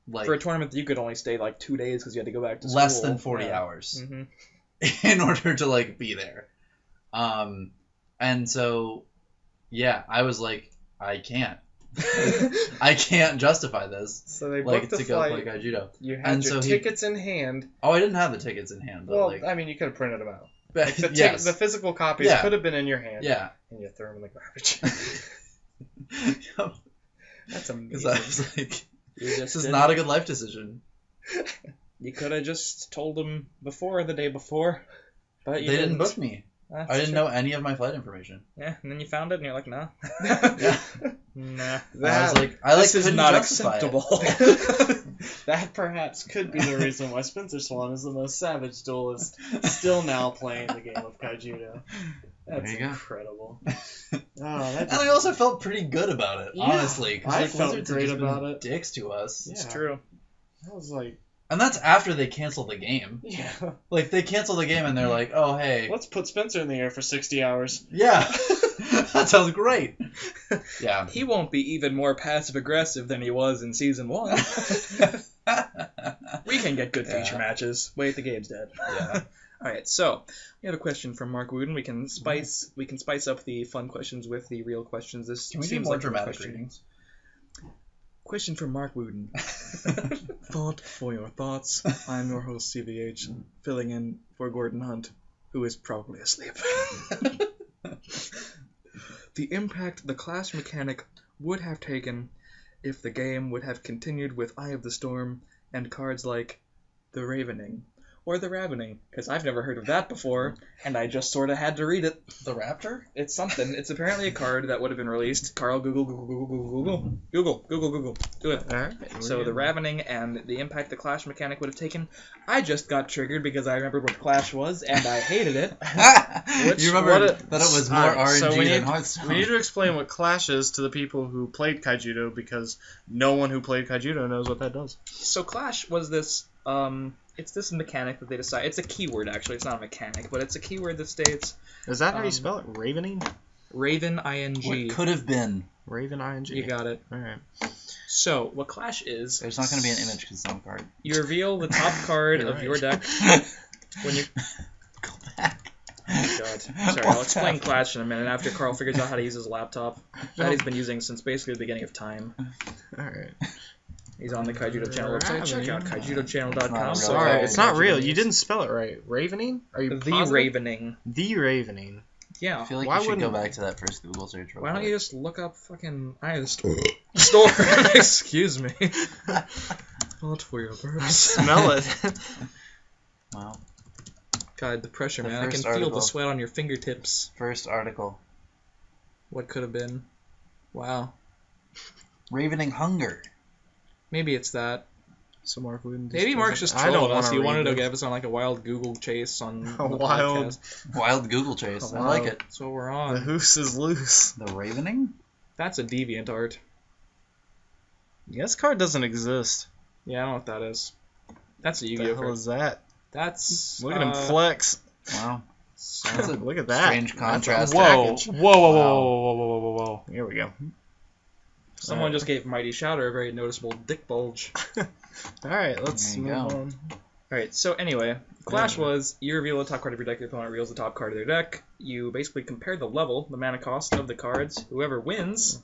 Speaker 3: Like,
Speaker 2: for a tournament that you could only stay like 2 days because you had to go back to school.
Speaker 3: Less than 40 hours in order to like be there. And so, yeah, I was like, I can't. I can't justify this.
Speaker 1: So they booked the
Speaker 3: go
Speaker 1: flight.
Speaker 3: play Kaijudo.
Speaker 1: You had your tickets in hand.
Speaker 3: Oh, I didn't have the tickets in hand. But
Speaker 1: well, I mean, you could have printed them out.
Speaker 3: But
Speaker 1: the physical copies could have been in your hand.
Speaker 3: Yeah.
Speaker 1: And you threw them in the garbage. That's amazing.
Speaker 3: Because I was like, This is not a good life decision.
Speaker 2: You could have just told them before, the day before. But you
Speaker 3: They didn't book me.
Speaker 2: That's
Speaker 3: I didn't
Speaker 2: true.
Speaker 3: know any of my flight information.
Speaker 2: Yeah, and then you found it, and you're like, nah.
Speaker 3: Yeah.
Speaker 2: Nah.
Speaker 3: I was like,
Speaker 2: This is not acceptable.
Speaker 1: That perhaps could be the reason why Spencer Swan is the most savage duelist still now playing the game of Kaijudo. That's
Speaker 3: There you go.
Speaker 1: incredible. Oh, that
Speaker 3: And I also felt pretty good about it,
Speaker 1: Yeah,
Speaker 3: honestly. 'Cause,
Speaker 1: I
Speaker 3: like,
Speaker 1: felt
Speaker 3: Wizards have
Speaker 1: great
Speaker 3: just been
Speaker 1: about it.
Speaker 3: Dicks to us.
Speaker 2: It's
Speaker 1: Yeah.
Speaker 2: true.
Speaker 1: I was like,
Speaker 3: And that's after they cancel the game.
Speaker 1: yeah,
Speaker 3: Like, they cancel the game and they're like, oh, hey.
Speaker 1: let's put Spencer in the air for 60 hours.
Speaker 3: Yeah. That sounds great. Yeah.
Speaker 2: He won't be even more passive-aggressive than he was in Season 1. We can get good feature
Speaker 3: Yeah.
Speaker 2: matches. Wait, the game's dead.
Speaker 3: Yeah.
Speaker 2: Alright, so, we have a question from Mark Wooden. We can spice up the fun questions with the real questions. This
Speaker 3: Can we do
Speaker 2: seems
Speaker 3: more
Speaker 2: like a
Speaker 3: dramatic
Speaker 2: question.
Speaker 3: readings?
Speaker 2: Question from Mark Wooden. Thought for your thoughts. I'm your host, CVH, filling in for Gordon Hunt, who is probably asleep. The impact the clash mechanic would have taken if the game would have continued with Eye of the Storm and cards like the Ravening. Or the Ravening, because I've never heard of that before, and I just sort of had to read it.
Speaker 3: The Raptor?
Speaker 2: It's something. It's apparently a card that would have been released. Carl, Google. Do it.
Speaker 1: Alright.
Speaker 2: So the Ravening and the impact the Clash mechanic would have taken. I just got triggered because I remembered what Clash was, and I hated it.
Speaker 3: You remember that it was more RNG
Speaker 1: so
Speaker 3: than Hearthstone.
Speaker 1: we need to explain what Clash is to the people who played Kaijudo, because no one who played Kaijudo knows what that does.
Speaker 2: So Clash was this, it's this mechanic that they decide. It's a keyword, actually. It's not a mechanic, but it's a keyword that states
Speaker 1: Is that how you spell it? Ravening?
Speaker 2: Raven, ING.
Speaker 3: What could have been?
Speaker 1: Raven ING.
Speaker 2: You got it.
Speaker 1: Alright.
Speaker 2: So, what Clash is...
Speaker 3: There's not going to be an image because it's not a card.
Speaker 2: You reveal the top card
Speaker 1: You're
Speaker 2: of
Speaker 1: right.
Speaker 2: your deck when you...
Speaker 3: Go back.
Speaker 2: Oh, God. Sorry, I'll explain Clash in a minute after Carl figures out how to use his laptop that he's been using since basically the beginning of time.
Speaker 1: Alright.
Speaker 2: He's on the Kaijudo channel website. Check out kaijudochannel.com.
Speaker 3: It's
Speaker 1: Sorry,
Speaker 3: Right.
Speaker 1: it's not
Speaker 2: Kaijudo
Speaker 1: real.
Speaker 2: news.
Speaker 1: You didn't spell it right. Ravening? Are you
Speaker 2: The
Speaker 1: positive?
Speaker 2: Ravening.
Speaker 1: The Ravening.
Speaker 2: Yeah.
Speaker 3: I feel like
Speaker 1: Why
Speaker 3: you should go
Speaker 1: wouldn't-
Speaker 3: back to that first Google search. real
Speaker 2: Why don't
Speaker 3: quick.
Speaker 2: you just look up fucking Eye of the Store? Excuse me. Not for your burps.
Speaker 1: Smell it.
Speaker 3: Wow.
Speaker 2: God, the pressure,
Speaker 3: The
Speaker 2: man. I can
Speaker 3: first
Speaker 2: feel
Speaker 3: article.
Speaker 2: the sweat on your fingertips.
Speaker 3: First article.
Speaker 2: What could have been? Wow.
Speaker 3: Ravening Hunger.
Speaker 2: Maybe it's that.
Speaker 1: So Mark Wooden.
Speaker 2: Maybe Mark's just
Speaker 1: I don't
Speaker 2: trolling us.
Speaker 1: wanna
Speaker 2: He wanted to
Speaker 1: read
Speaker 2: give us on like a wild Google chase on the
Speaker 1: wild-
Speaker 2: podcast.
Speaker 3: Wild Google chase. I like it.
Speaker 2: That's what we're
Speaker 1: The
Speaker 2: on.
Speaker 1: hoose is loose.
Speaker 3: The Ravening?
Speaker 2: That's a deviant art.
Speaker 1: This card doesn't exist.
Speaker 2: Yeah, I don't know what that is. That's a
Speaker 1: What
Speaker 2: Yu-Gi-Oh
Speaker 1: the hell
Speaker 2: card.
Speaker 1: is that?
Speaker 2: That's
Speaker 1: Look at him flex.
Speaker 3: Wow.
Speaker 2: so-
Speaker 3: That's a
Speaker 1: Look at that.
Speaker 3: strange contrast.
Speaker 1: Whoa.
Speaker 3: package.
Speaker 1: Whoa. Here we go.
Speaker 2: Someone just gave Mighty Shouter a very noticeable dick bulge.
Speaker 1: Alright, let's
Speaker 3: There you
Speaker 1: move
Speaker 3: go.
Speaker 1: on.
Speaker 2: Alright, so anyway, Clash was, you reveal the top card of your deck, your opponent reveals the top card of their deck. You basically compare the level, the mana cost of the cards. Whoever wins,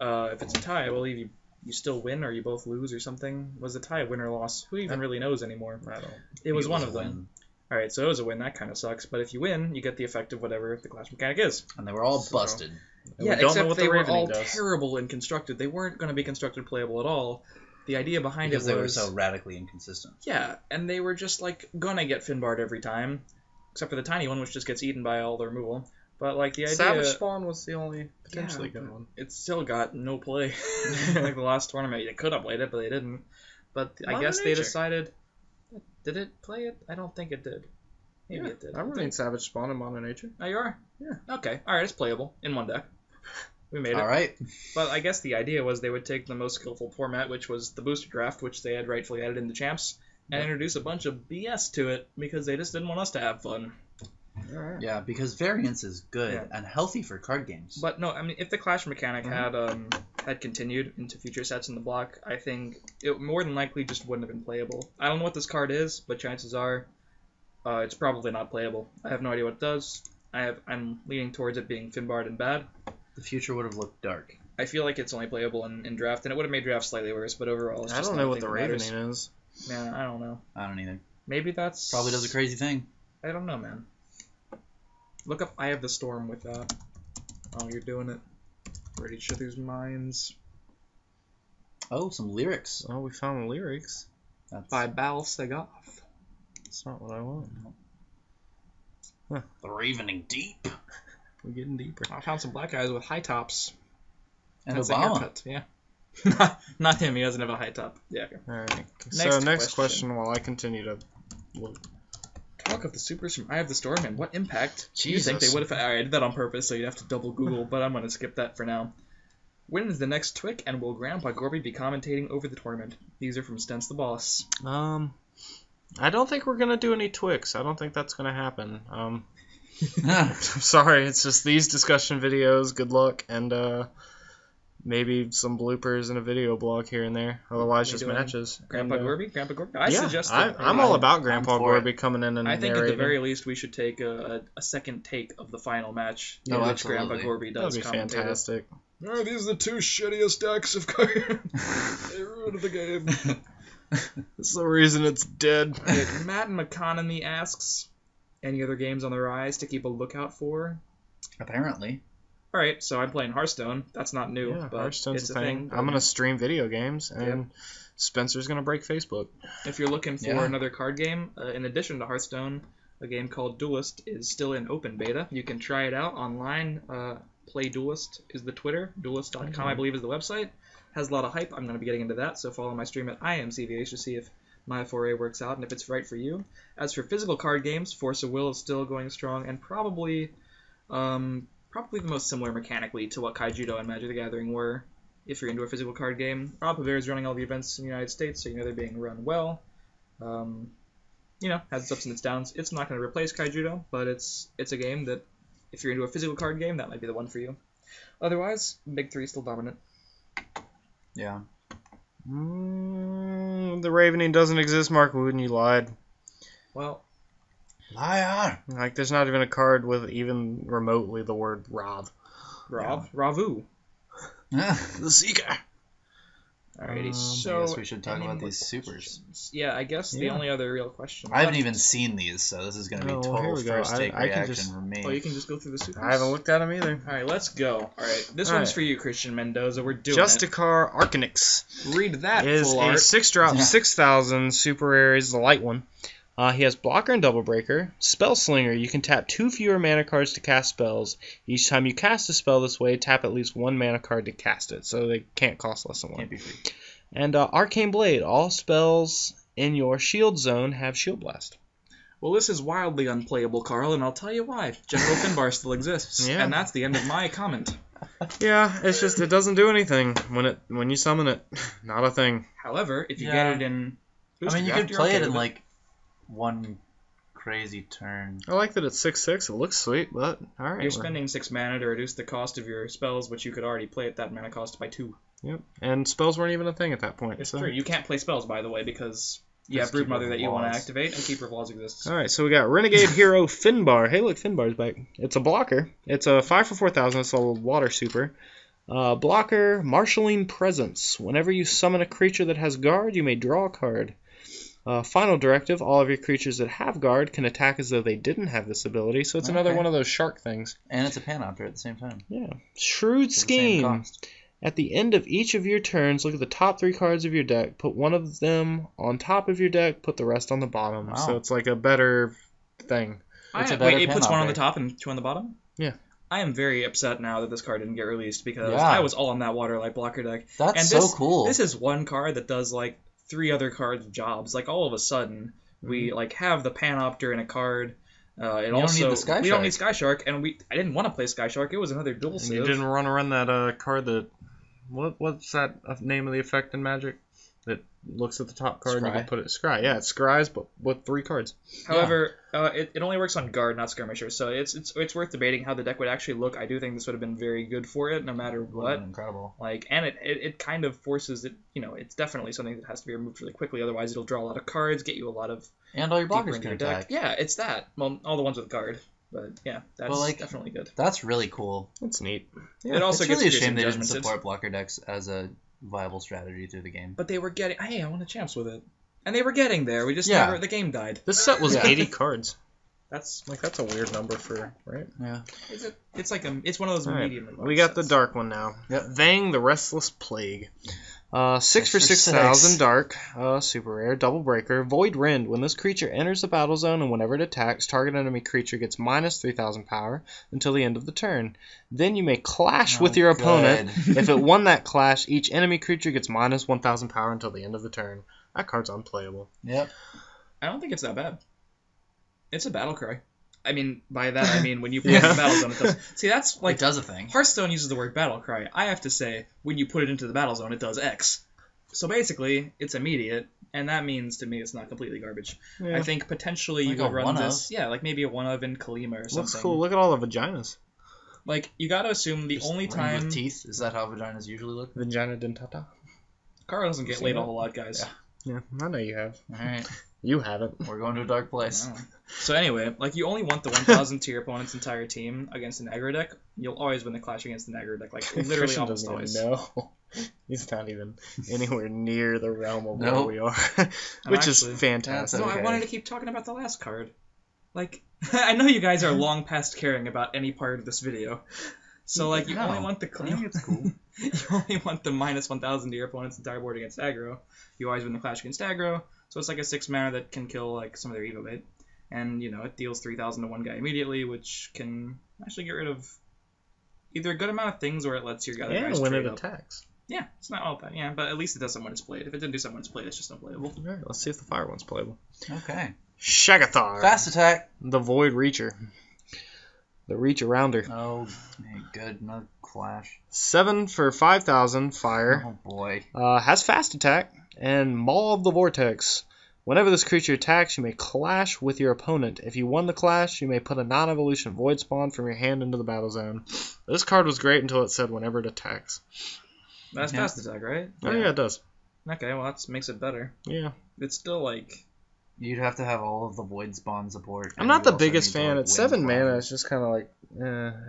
Speaker 2: if it's a tie, I believe you still win or you both lose or something. Was a tie a win or loss? Who even really knows anymore?
Speaker 1: I don't.
Speaker 2: It was
Speaker 3: It
Speaker 2: one
Speaker 3: was
Speaker 2: of
Speaker 3: a
Speaker 2: them.
Speaker 3: win.
Speaker 2: Alright, so it was a win. That kind of sucks. But if you win, you get the effect of whatever the Clash mechanic is.
Speaker 3: And they were all
Speaker 1: So-
Speaker 3: busted.
Speaker 1: And
Speaker 2: Yeah,
Speaker 1: we don't know
Speaker 2: except
Speaker 1: what
Speaker 2: they
Speaker 1: the
Speaker 2: were
Speaker 1: Ravening
Speaker 2: all
Speaker 1: does.
Speaker 2: terrible and constructed. They weren't going to be constructed playable at all. The idea behind
Speaker 3: Because
Speaker 2: it
Speaker 3: they
Speaker 2: was...
Speaker 3: were so radically inconsistent.
Speaker 2: Yeah, and they were just, like, gonna get Finbarred every time. Except for the tiny one, which just gets eaten by all the removal. But, like, the idea...
Speaker 1: Savage Spawn was the only potentially
Speaker 2: Yeah,
Speaker 1: good one.
Speaker 2: It still got no play. Like, the last tournament, they could have played it, but they didn't. But I
Speaker 1: Mother
Speaker 2: guess they
Speaker 1: Nature.
Speaker 2: decided... Did it play it? I don't think it did. Maybe it did.
Speaker 1: I'm running Savage Spawn in Modern Nature.
Speaker 2: Oh, you are?
Speaker 1: Yeah.
Speaker 2: Okay. Alright, it's playable. In one deck. We made it.
Speaker 3: All right.
Speaker 2: But I guess the idea was they would take the most skillful format, which was the booster draft, which they had rightfully added in the champs, and introduce a bunch of BS to it because they just didn't want us to have fun.
Speaker 1: Alright.
Speaker 3: Yeah, because variance is good
Speaker 2: Yeah.
Speaker 3: and healthy for card games.
Speaker 2: But no, I mean, if the Clash mechanic
Speaker 1: Mm-hmm.
Speaker 2: had continued into future sets in the block, I think it more than likely just wouldn't have been playable. I don't know what this card is, but chances are it's probably not playable. I have no idea what it does. I'm leaning towards it being Finbarred and bad.
Speaker 3: The future would have looked dark.
Speaker 2: I feel like it's only playable in draft, and it would have made draft slightly worse, but overall, it's
Speaker 1: I
Speaker 2: just
Speaker 1: don't
Speaker 2: not
Speaker 1: know
Speaker 2: a
Speaker 1: what
Speaker 2: thing
Speaker 1: the
Speaker 2: that matters.
Speaker 1: Ravening is.
Speaker 2: Yeah, I don't know.
Speaker 3: I don't either.
Speaker 2: Maybe that's...
Speaker 3: Probably does a crazy thing.
Speaker 2: I don't know, man. Look up Eye of the Storm with that. Oh, you're doing it. Read each other's minds.
Speaker 3: Oh, some lyrics.
Speaker 1: Oh, we found the lyrics.
Speaker 3: That's
Speaker 2: By Bal Sagoff.
Speaker 1: That's not what I want.
Speaker 3: the ravening deep.
Speaker 1: We're getting deeper.
Speaker 2: I found some black guys with high tops.
Speaker 3: And
Speaker 2: That's a
Speaker 3: Obama.
Speaker 2: haircut, yeah. Not him, he doesn't have a high top. Yeah, okay.
Speaker 1: All right.
Speaker 2: Next
Speaker 1: Next
Speaker 2: question.
Speaker 1: question while I continue to look.
Speaker 2: Talk of the supers from Eye of the Storm and what impact do you think
Speaker 1: Jesus.
Speaker 2: they would have... Alright, I did that on purpose, so you'd have to double Google, but I'm going to skip that for now. When is the next Twick, and will Grandpa Gorby be commentating over the tournament? These are from Stents the Boss.
Speaker 1: I don't think we're gonna do any Twix. I don't think that's gonna happen. I'm sorry. It's just these discussion videos. Good luck, and maybe some bloopers and a video blog here and there. Otherwise,
Speaker 2: We
Speaker 1: just
Speaker 2: doing
Speaker 1: matches.
Speaker 2: Grandpa
Speaker 1: And,
Speaker 2: Gorby? Grandpa Gorby?
Speaker 1: I'm all about Grandpa
Speaker 3: I'm for
Speaker 1: Gorby coming in and
Speaker 2: I think
Speaker 1: narrating.
Speaker 2: at the very least we should take a second take of the final match,
Speaker 3: Oh,
Speaker 2: in which
Speaker 3: absolutely.
Speaker 2: Grandpa Gorby
Speaker 1: That'd
Speaker 2: does
Speaker 1: be
Speaker 2: commentate.
Speaker 1: fantastic.
Speaker 2: Oh, these are the two shittiest decks of cards. They ruined the game.
Speaker 1: That's the reason it's dead.
Speaker 2: Matt McConaughey asks, any other games on the rise to keep a lookout for?
Speaker 3: Apparently.
Speaker 2: Alright, so I'm playing Hearthstone. That's not new,
Speaker 1: Yeah,
Speaker 2: but
Speaker 1: Hearthstone's
Speaker 2: it's
Speaker 1: a
Speaker 2: a
Speaker 1: thing.
Speaker 2: thing.
Speaker 1: I'm gonna stream video games, and Spencer's gonna break Facebook.
Speaker 2: If you're looking for
Speaker 3: Yeah.
Speaker 2: another card game, in addition to Hearthstone, a game called Duelist is still in open beta. You can try it out online. Play Duelist is the Twitter. Duelist.com, I believe, is the website. Has a lot of hype. I'm going to be getting into that, so follow my stream at IamCVH to see if my foray works out and if it's right for you. As for physical card games, Force of Will is still going strong and probably the most similar mechanically to what Kaijudo and Magic the Gathering were. If you're into a physical card game, Rob Pavere is running all the events in the United States, so you know they're being run well. Has its ups and its downs. It's not going to replace Kaijudo, but it's a game that, if you're into a physical card game, that might be the one for you. Otherwise, Big Three still dominant.
Speaker 3: Yeah.
Speaker 1: The Ravening doesn't exist, Mark Wooden. You lied.
Speaker 2: Well,
Speaker 3: Liar.
Speaker 1: Like, there's not even a card with even remotely the word Rob.
Speaker 2: Ravu.
Speaker 1: The Seeker.
Speaker 2: Alrighty,
Speaker 3: I
Speaker 2: so
Speaker 3: guess we should talk
Speaker 2: any
Speaker 3: about
Speaker 2: more
Speaker 3: these supers.
Speaker 2: questions? Yeah, I guess the
Speaker 1: Yeah.
Speaker 2: only other real question.
Speaker 3: I haven't even seen these, so this is going to be
Speaker 1: Oh, well, here
Speaker 3: total
Speaker 1: we go.
Speaker 3: first take
Speaker 1: I can
Speaker 3: reaction
Speaker 1: just-
Speaker 3: from me.
Speaker 2: Oh, you can just go through the supers.
Speaker 1: I haven't looked at him either.
Speaker 2: Alright, let's go. Alright, this
Speaker 1: All
Speaker 2: one's
Speaker 1: right.
Speaker 2: for you, Christian Mendoza. We're doing
Speaker 1: Justicar Arcanix
Speaker 2: it. Read that
Speaker 1: is
Speaker 2: full
Speaker 1: a
Speaker 2: art.
Speaker 1: 6-drop,
Speaker 3: Yeah.
Speaker 1: 6,000 super rare. Is the light one. He has Blocker and Double Breaker. Spell Slinger. You can tap 2 fewer mana cards to cast spells. Each time you cast a spell this way, tap at least 1 mana card to cast it. So they can't cost less than 1.
Speaker 3: Can't be free.
Speaker 1: And Arcane Blade. All spells in your shield zone have Shield Blast.
Speaker 2: Well, this is wildly unplayable, Carl, and I'll tell you why. General Finbar still exists,
Speaker 1: Yeah.
Speaker 2: and that's the end of my comment.
Speaker 1: Yeah, it's just it doesn't do anything when you summon it. Not a thing.
Speaker 2: However, if you
Speaker 3: Yeah.
Speaker 2: get it in...
Speaker 3: I mean, you
Speaker 2: Draft,
Speaker 3: could
Speaker 2: you're
Speaker 3: play
Speaker 2: okay
Speaker 3: it in,
Speaker 2: with
Speaker 3: like, one crazy turn.
Speaker 1: I like that it's 6/6. It looks sweet, but alright.
Speaker 2: You're spending 6 mana to reduce the cost of your spells, which you could already play at that mana cost by 2.
Speaker 1: Yep. And spells weren't even a thing at that point.
Speaker 2: It's
Speaker 1: so.
Speaker 2: true. You can't play spells, by the way, because you
Speaker 3: Just
Speaker 2: have
Speaker 3: Keeper
Speaker 2: Broodmother
Speaker 3: of
Speaker 2: that you want to
Speaker 3: Laws.
Speaker 2: activate, and Keeper of Laws exists.
Speaker 1: Alright, so we got Renegade Hero Finbar. Hey, look, Finbar's back. It's a blocker. It's a 5 for 4,000. It's a water super. Blocker, Marshalling Presence. Whenever you summon a creature that has guard, you may draw a card. Final directive, all of your creatures that have guard can attack as though they didn't have this ability, so it's another
Speaker 3: Okay.
Speaker 1: one of those shark things.
Speaker 3: And it's a Panopter at the same time.
Speaker 1: Yeah. Shrewd
Speaker 3: For the same
Speaker 1: Scheme.
Speaker 3: cost.
Speaker 1: At the end of each of your turns, look at the top 3 cards of your deck, put one of them on top of your deck, put the rest on the bottom.
Speaker 3: Wow.
Speaker 1: So it's like a better thing.
Speaker 3: It's a better
Speaker 2: Wait, it puts one on the
Speaker 3: Panopter.
Speaker 2: top and 2 on the bottom?
Speaker 1: Yeah.
Speaker 2: I am very upset now that this card didn't get released, because
Speaker 3: Yeah.
Speaker 2: I was all on that Waterlight blocker deck.
Speaker 3: That's
Speaker 2: And
Speaker 3: so
Speaker 2: this-
Speaker 3: cool.
Speaker 2: This is one card that does, like, 3 other cards' jobs. Like, all of a sudden, we, like, have the Panopter in a card. It
Speaker 3: don't
Speaker 2: also,
Speaker 3: need the Sky
Speaker 2: we don't
Speaker 3: Shark.
Speaker 2: need Sky Shark, and I didn't want to play Sky Shark. It was another dual
Speaker 1: And
Speaker 2: save.
Speaker 1: you didn't want to run that card that... What's that name of the effect in Magic? That looks at the top card and you
Speaker 3: Scry.
Speaker 1: can put it... Scry, yeah, it's Scries, but with 3 cards.
Speaker 2: However, it only works on guard, not skirmisher, so it's worth debating how the deck would actually look. I do think this would have been very good for it, no matter what.
Speaker 3: Incredible.
Speaker 2: Like, and it kind of forces it. You know, it's definitely something that has to be removed really quickly. Otherwise, it'll draw a lot of cards, get you a lot of
Speaker 3: And all your
Speaker 2: deeper
Speaker 3: blockers
Speaker 2: into
Speaker 3: can
Speaker 2: your
Speaker 3: attack.
Speaker 2: deck. Yeah, it's that. Well, all the ones with guard, but yeah, that's
Speaker 3: Well, like,
Speaker 2: definitely good.
Speaker 3: That's really cool.
Speaker 1: That's neat.
Speaker 2: It also
Speaker 3: It's
Speaker 2: gets
Speaker 3: really a
Speaker 2: Piercing
Speaker 3: shame they didn't
Speaker 2: Judgment.
Speaker 3: support blocker decks as a viable strategy through the game.
Speaker 2: But they were getting. Hey, I want a champs with it, and they were getting there. We just
Speaker 3: Yeah.
Speaker 2: never. The game died.
Speaker 1: This set was
Speaker 3: Yeah.
Speaker 1: 80 cards.
Speaker 2: That's
Speaker 1: That's a weird number for... Right?
Speaker 3: Yeah.
Speaker 2: it's like it's one of those
Speaker 1: All right,
Speaker 2: medium.
Speaker 1: we got the dark one now.
Speaker 3: Yep.
Speaker 1: Vang the Restless Plague. 6 for 6,000 dark, super rare, double breaker, void rend. When this creature enters the battle zone and whenever it attacks, target enemy creature gets minus 3,000 power until the end of the turn. Then you may clash with your opponent. If it won that clash, each enemy creature gets minus 1,000 power until the end of the turn. That card's unplayable.
Speaker 3: Yep.
Speaker 2: I don't think it's that bad. It's a battle cry. I mean, by that I mean when you put it in the battle zone, it does. See, that's like
Speaker 3: It does a thing.
Speaker 2: Hearthstone uses the word battle cry. I have to say, when you put it into the battle zone, it does X. So basically, it's immediate, and that means to me it's not completely garbage.
Speaker 1: Yeah.
Speaker 2: I think potentially
Speaker 3: Like
Speaker 2: you
Speaker 3: a
Speaker 2: could run
Speaker 3: one-of.
Speaker 2: this, yeah, like maybe a one of in Kalima or something.
Speaker 1: Looks cool. Look at all the vaginas.
Speaker 2: Like you got to assume the
Speaker 3: Just
Speaker 2: only
Speaker 3: ring
Speaker 2: time
Speaker 3: with teeth. Is that how vaginas usually look?
Speaker 1: Vagina dentata.
Speaker 2: Kara doesn't get
Speaker 1: See
Speaker 2: laid a
Speaker 1: that?
Speaker 2: whole lot, guys.
Speaker 1: Yeah, I know you have.
Speaker 3: All right.
Speaker 1: You haven't.
Speaker 3: We're going to a dark place.
Speaker 2: Wow. So anyway, like you only want the 1,000 to your opponent's entire team against an aggro deck. You'll always win the clash against an aggro deck, like literally
Speaker 1: Christian
Speaker 2: almost
Speaker 1: doesn't
Speaker 2: always.
Speaker 1: even know. He's not even anywhere near the realm of where
Speaker 3: Nope.
Speaker 1: we are,
Speaker 2: I'm
Speaker 1: which is
Speaker 2: actually-
Speaker 1: fantastic.
Speaker 2: No,
Speaker 3: Okay.
Speaker 2: I wanted to keep talking about the last card. Like, I know you guys are long past caring about any part of this video. So, like, you
Speaker 3: No.
Speaker 2: only want the...
Speaker 3: I think it's cool.
Speaker 2: you only want the minus 1,000 to your opponent's entire board against aggro. You always win the clash against aggro. So it's like a 6 mana that can kill, like, some of their Evo bait. And, you know, it deals 3,000 to one guy immediately, which can actually get rid of either a good amount of things or it lets your other
Speaker 1: And
Speaker 2: guys
Speaker 1: when
Speaker 2: trade
Speaker 1: it
Speaker 2: up.
Speaker 1: attacks.
Speaker 2: Yeah, it's not all bad. Yeah, but at least it does something when it's played. If it didn't do something when it's played, it's just unplayable.
Speaker 1: All right, let's see if the fire one's playable.
Speaker 3: Okay.
Speaker 1: Shagathar.
Speaker 3: Fast attack.
Speaker 1: The Void Reacher. The Reach Arounder.
Speaker 3: Oh, hey, good. No clash.
Speaker 1: 7 for 5,000 fire.
Speaker 3: Oh boy.
Speaker 1: Has fast attack and Maw of the Vortex. Whenever this creature attacks, you may clash with your opponent. If you won the clash, you may put a non-evolution void spawn from your hand into the battle zone. This card was great until it said whenever it attacks.
Speaker 2: That's
Speaker 3: Yeah.
Speaker 2: fast attack, right?
Speaker 1: Oh yeah, it does.
Speaker 2: Okay, well, that makes it better.
Speaker 1: Yeah.
Speaker 2: It's still like...
Speaker 3: You'd have to have all of the void spawn support.
Speaker 1: I'm
Speaker 3: and
Speaker 1: not
Speaker 3: you
Speaker 1: the
Speaker 3: also
Speaker 1: biggest
Speaker 3: need to,
Speaker 1: fan.
Speaker 3: like,
Speaker 1: It's
Speaker 3: win
Speaker 1: 7 mana.
Speaker 3: clashes.
Speaker 1: It's just kind of like,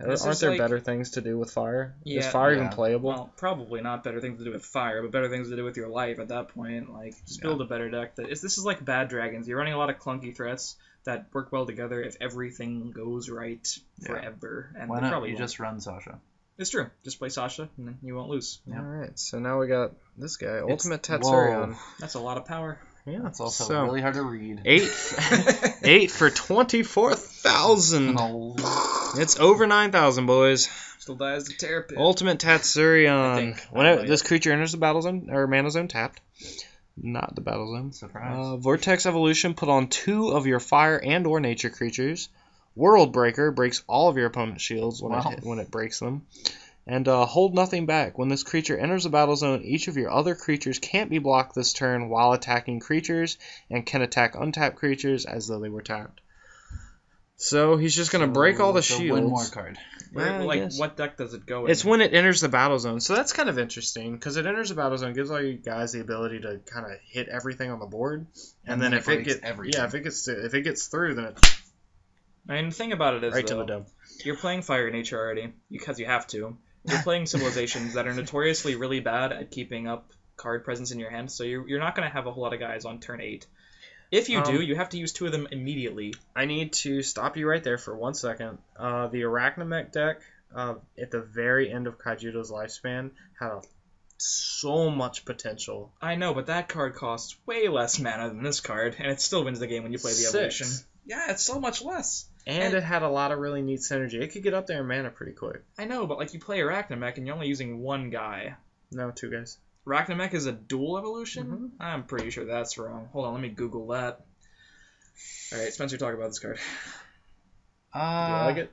Speaker 2: This
Speaker 1: aren't
Speaker 2: is
Speaker 1: there
Speaker 2: like-
Speaker 1: better things to do with fire? Is
Speaker 2: Yeah,
Speaker 1: fire
Speaker 3: yeah.
Speaker 1: even playable?
Speaker 2: Well, probably not better things to do with fire, but better things to do with your life at that point. Like, just build a better deck. This is like Bad Dragons. You're running a lot of clunky threats that work well together if everything goes right
Speaker 3: Yeah.
Speaker 2: forever. And
Speaker 3: Why
Speaker 2: they
Speaker 3: not?
Speaker 2: probably
Speaker 3: You
Speaker 2: won't.
Speaker 3: just run Sasha.
Speaker 2: It's true. Just play Sasha, and then you won't lose.
Speaker 3: Yeah.
Speaker 1: All right, so now we got this guy,
Speaker 3: It's-
Speaker 1: Ultimate Tatsurion.
Speaker 2: That's a lot of power.
Speaker 1: Yeah,
Speaker 3: That's also
Speaker 1: so,
Speaker 3: really hard to read.
Speaker 1: 8 for 24,000.
Speaker 3: No.
Speaker 1: It's over 9,000, boys.
Speaker 2: Still dies the Terror Pit.
Speaker 1: Ultimate
Speaker 2: I
Speaker 1: Tatsurion.
Speaker 2: think.
Speaker 1: Whenever
Speaker 2: Oh, yeah.
Speaker 1: this creature enters the battle zone or mana zone tapped, not the battle zone.
Speaker 3: Surprise.
Speaker 1: Vortex Evolution. Put on 2 of your fire and/or nature creatures. World Breaker breaks all of your opponent's shields when
Speaker 3: Wow.
Speaker 1: when it breaks them. And hold nothing back. When this creature enters the battle zone, each of your other creatures can't be blocked this turn while attacking creatures and can attack untapped creatures as though they were tapped. So he's just going to break all the
Speaker 3: it's a
Speaker 1: shields.
Speaker 3: Win more card.
Speaker 2: Where,
Speaker 1: I
Speaker 2: like,
Speaker 1: guess.
Speaker 2: what deck does it go in?
Speaker 1: It's when it enters the battle zone. So that's kind of interesting because it enters the battle zone, gives all you guys the ability to kind of hit everything on the board, and then if it
Speaker 3: breaks
Speaker 1: gets
Speaker 3: everything.
Speaker 1: if it gets through, then it's
Speaker 2: I mean, the thing about it is,
Speaker 1: right to
Speaker 2: though,
Speaker 1: the dome.
Speaker 2: you're playing Fire Nature already, because you have to. You're playing civilizations that are notoriously really bad at keeping up card presence in your hand, so you're not going to have a whole lot of guys on turn 8. If you do, you have to use 2 of them immediately.
Speaker 1: I need to stop you right there for 1 second. The Arachnamech deck at the very end of Kaijudo's lifespan had so much potential.
Speaker 2: I know, but that card costs way less mana than this card, and it still wins the game when you play the
Speaker 1: 6.
Speaker 2: evolution. Yeah, it's so much less.
Speaker 1: And it had a lot of really neat synergy. It could get up there in mana pretty quick.
Speaker 2: I know, but like you play Arachnamech and you're only using 1 guy.
Speaker 1: No, 2 guys.
Speaker 2: Arachnamech is a dual evolution?
Speaker 1: Mhm.
Speaker 2: I'm pretty sure that's wrong. Hold on, let me Google that. Alright, Spencer, talk about this card.
Speaker 1: Do you like it?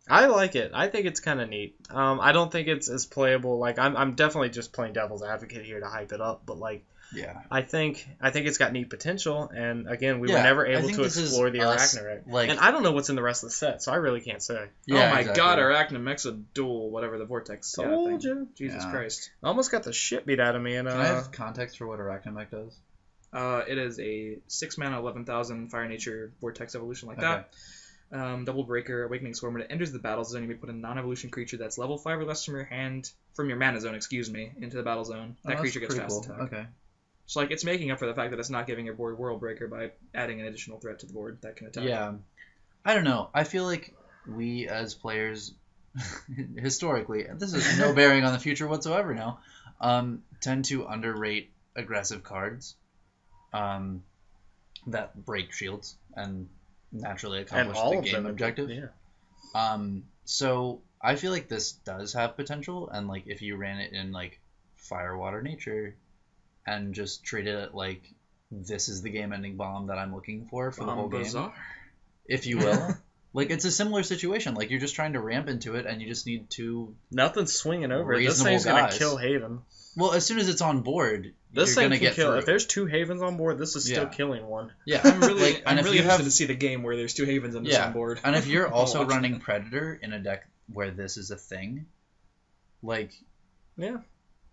Speaker 1: I like it. I think it's kind of neat. I don't think it's as playable. Like I'm definitely just playing devil's advocate here to hype it up. But like
Speaker 3: Yeah.
Speaker 1: I think it's got neat potential. And again, we
Speaker 3: Yeah,
Speaker 1: were never
Speaker 3: I
Speaker 1: able
Speaker 3: think
Speaker 1: to
Speaker 3: this is
Speaker 1: explore the
Speaker 3: us,
Speaker 1: Arachnarech.
Speaker 3: like-
Speaker 1: And I don't know what's in the rest of the set, so I really can't say.
Speaker 3: Yeah,
Speaker 2: oh my
Speaker 3: exactly.
Speaker 2: god, Arachnamech's a dual, whatever the Vortex
Speaker 1: Told
Speaker 2: thing.
Speaker 1: you.
Speaker 2: Jesus
Speaker 3: Yeah.
Speaker 2: Christ.
Speaker 1: I almost got the shit beat out of me. And
Speaker 3: Can I have context for what Arachnamech does?
Speaker 2: It is a 6 mana, 11,000 Fire Nature Vortex evolution like
Speaker 3: Okay.
Speaker 2: that. Double Breaker, Awakening Swarm. When it enters the battle zone, you may put a non-evolution creature that's level 5 or less from your hand, from your mana zone, into the battle zone. That
Speaker 3: Oh,
Speaker 2: creature
Speaker 3: that's
Speaker 2: gets
Speaker 3: pretty
Speaker 2: fast
Speaker 3: cool.
Speaker 2: attack.
Speaker 3: Okay.
Speaker 2: So like it's making up for the fact that it's not giving your board World Breaker by adding an additional threat to the board that can attack.
Speaker 3: Yeah. I don't know. I feel like we as players, historically, and this is no bearing on the future whatsoever now, tend to underrate aggressive cards that break shields and naturally accomplish the game objective.
Speaker 1: Yeah.
Speaker 3: So I feel like this does have potential, and like if you ran it in like Fire, Water, Nature, and just treated it like this is the game-ending bomb that I'm looking for the whole game, if you will. Like, it's a similar situation. Like, you're just trying to ramp into it, and you just need two
Speaker 1: Nothing's swinging over it. This
Speaker 3: reasonable
Speaker 1: thing's going
Speaker 3: guys.
Speaker 1: to kill Haven.
Speaker 3: Well, as soon as it's on board,
Speaker 1: This
Speaker 3: you're
Speaker 1: thing
Speaker 3: going to
Speaker 1: can
Speaker 3: get
Speaker 1: kill.
Speaker 3: through.
Speaker 1: If there's 2 Havens on board, this is still
Speaker 3: Yeah.
Speaker 1: killing one.
Speaker 3: Yeah,
Speaker 2: I'm really,
Speaker 3: like,
Speaker 2: I'm
Speaker 3: and if
Speaker 2: really
Speaker 3: you
Speaker 2: interested
Speaker 3: have-
Speaker 2: to see the game where there's 2 Havens in this on board.
Speaker 3: And if you're also
Speaker 2: watch
Speaker 3: running
Speaker 2: that.
Speaker 3: Predator in a deck where this is a thing, like,
Speaker 1: Yeah.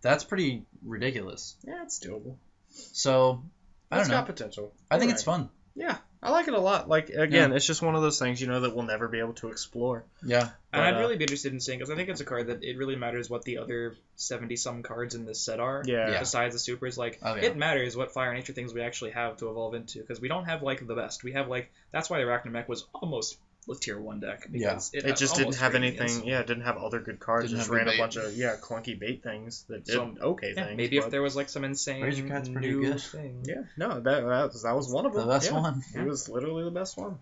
Speaker 3: that's pretty ridiculous.
Speaker 1: Yeah, it's doable.
Speaker 3: So, I
Speaker 1: It's
Speaker 3: don't know.
Speaker 1: got potential.
Speaker 3: I think
Speaker 1: You're
Speaker 3: it's
Speaker 1: right.
Speaker 3: fun.
Speaker 1: Yeah, I like it a lot. Like, again, it's just one of those things, that we'll never be able to explore.
Speaker 3: Yeah.
Speaker 2: And
Speaker 1: But,
Speaker 2: I'd really be interested in seeing, because I think it's a card that it really matters what the other 70-some cards in this set are.
Speaker 1: Yeah.
Speaker 2: Besides the supers, like,
Speaker 3: Oh, yeah.
Speaker 2: it matters what Fire and Nature things we actually have to evolve into, because we don't have, like, the best. We have, like, that's why Arachnamech was almost a tier 1 deck. Because
Speaker 1: It
Speaker 2: had
Speaker 1: just didn't
Speaker 2: almost
Speaker 1: have
Speaker 2: three
Speaker 1: anything.
Speaker 2: minions.
Speaker 1: Yeah, it didn't have other good cards.
Speaker 3: Didn't
Speaker 1: Just
Speaker 3: have
Speaker 1: ran
Speaker 3: good
Speaker 1: a
Speaker 3: bait.
Speaker 1: bunch of clunky bait things that did
Speaker 2: So,
Speaker 1: okay
Speaker 2: Yeah,
Speaker 1: things.
Speaker 2: maybe if
Speaker 1: but-
Speaker 2: there was, like, some insane
Speaker 3: Razor Cat's pretty
Speaker 2: new
Speaker 3: good.
Speaker 2: thing.
Speaker 1: Yeah, no, that was one of them.
Speaker 3: The best
Speaker 1: Yeah.
Speaker 3: one.
Speaker 1: It was literally the best one.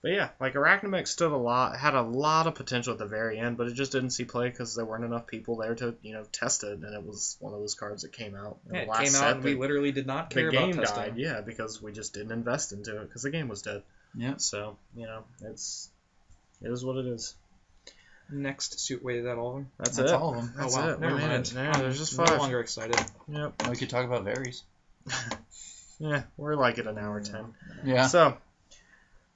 Speaker 1: But yeah, like Arachnamech had a lot of potential at the very end, but it just didn't see play because there weren't enough people there to test it, and it was one of those cards that came out. In
Speaker 2: Yeah,
Speaker 1: the
Speaker 2: it
Speaker 1: last
Speaker 2: came
Speaker 1: set
Speaker 2: out and we
Speaker 1: that
Speaker 2: literally did not
Speaker 1: the
Speaker 2: care about
Speaker 1: game
Speaker 2: testing.
Speaker 1: died, yeah, because we just didn't invest into it because the game was dead.
Speaker 3: Yeah.
Speaker 1: So it is what it is.
Speaker 2: Next suit, wait, is that all of them?
Speaker 1: That's
Speaker 3: That's
Speaker 1: it.
Speaker 3: all of them.
Speaker 1: That's
Speaker 2: oh, wow.
Speaker 1: it.
Speaker 2: Never
Speaker 1: We made
Speaker 2: mind.
Speaker 1: it. Yeah,
Speaker 2: I'm
Speaker 1: there's just
Speaker 2: no
Speaker 1: 5.
Speaker 2: longer excited.
Speaker 1: Yep.
Speaker 3: We could talk about Varies.
Speaker 1: Yeah, we're like at an hour 10.
Speaker 3: Yeah.
Speaker 1: So,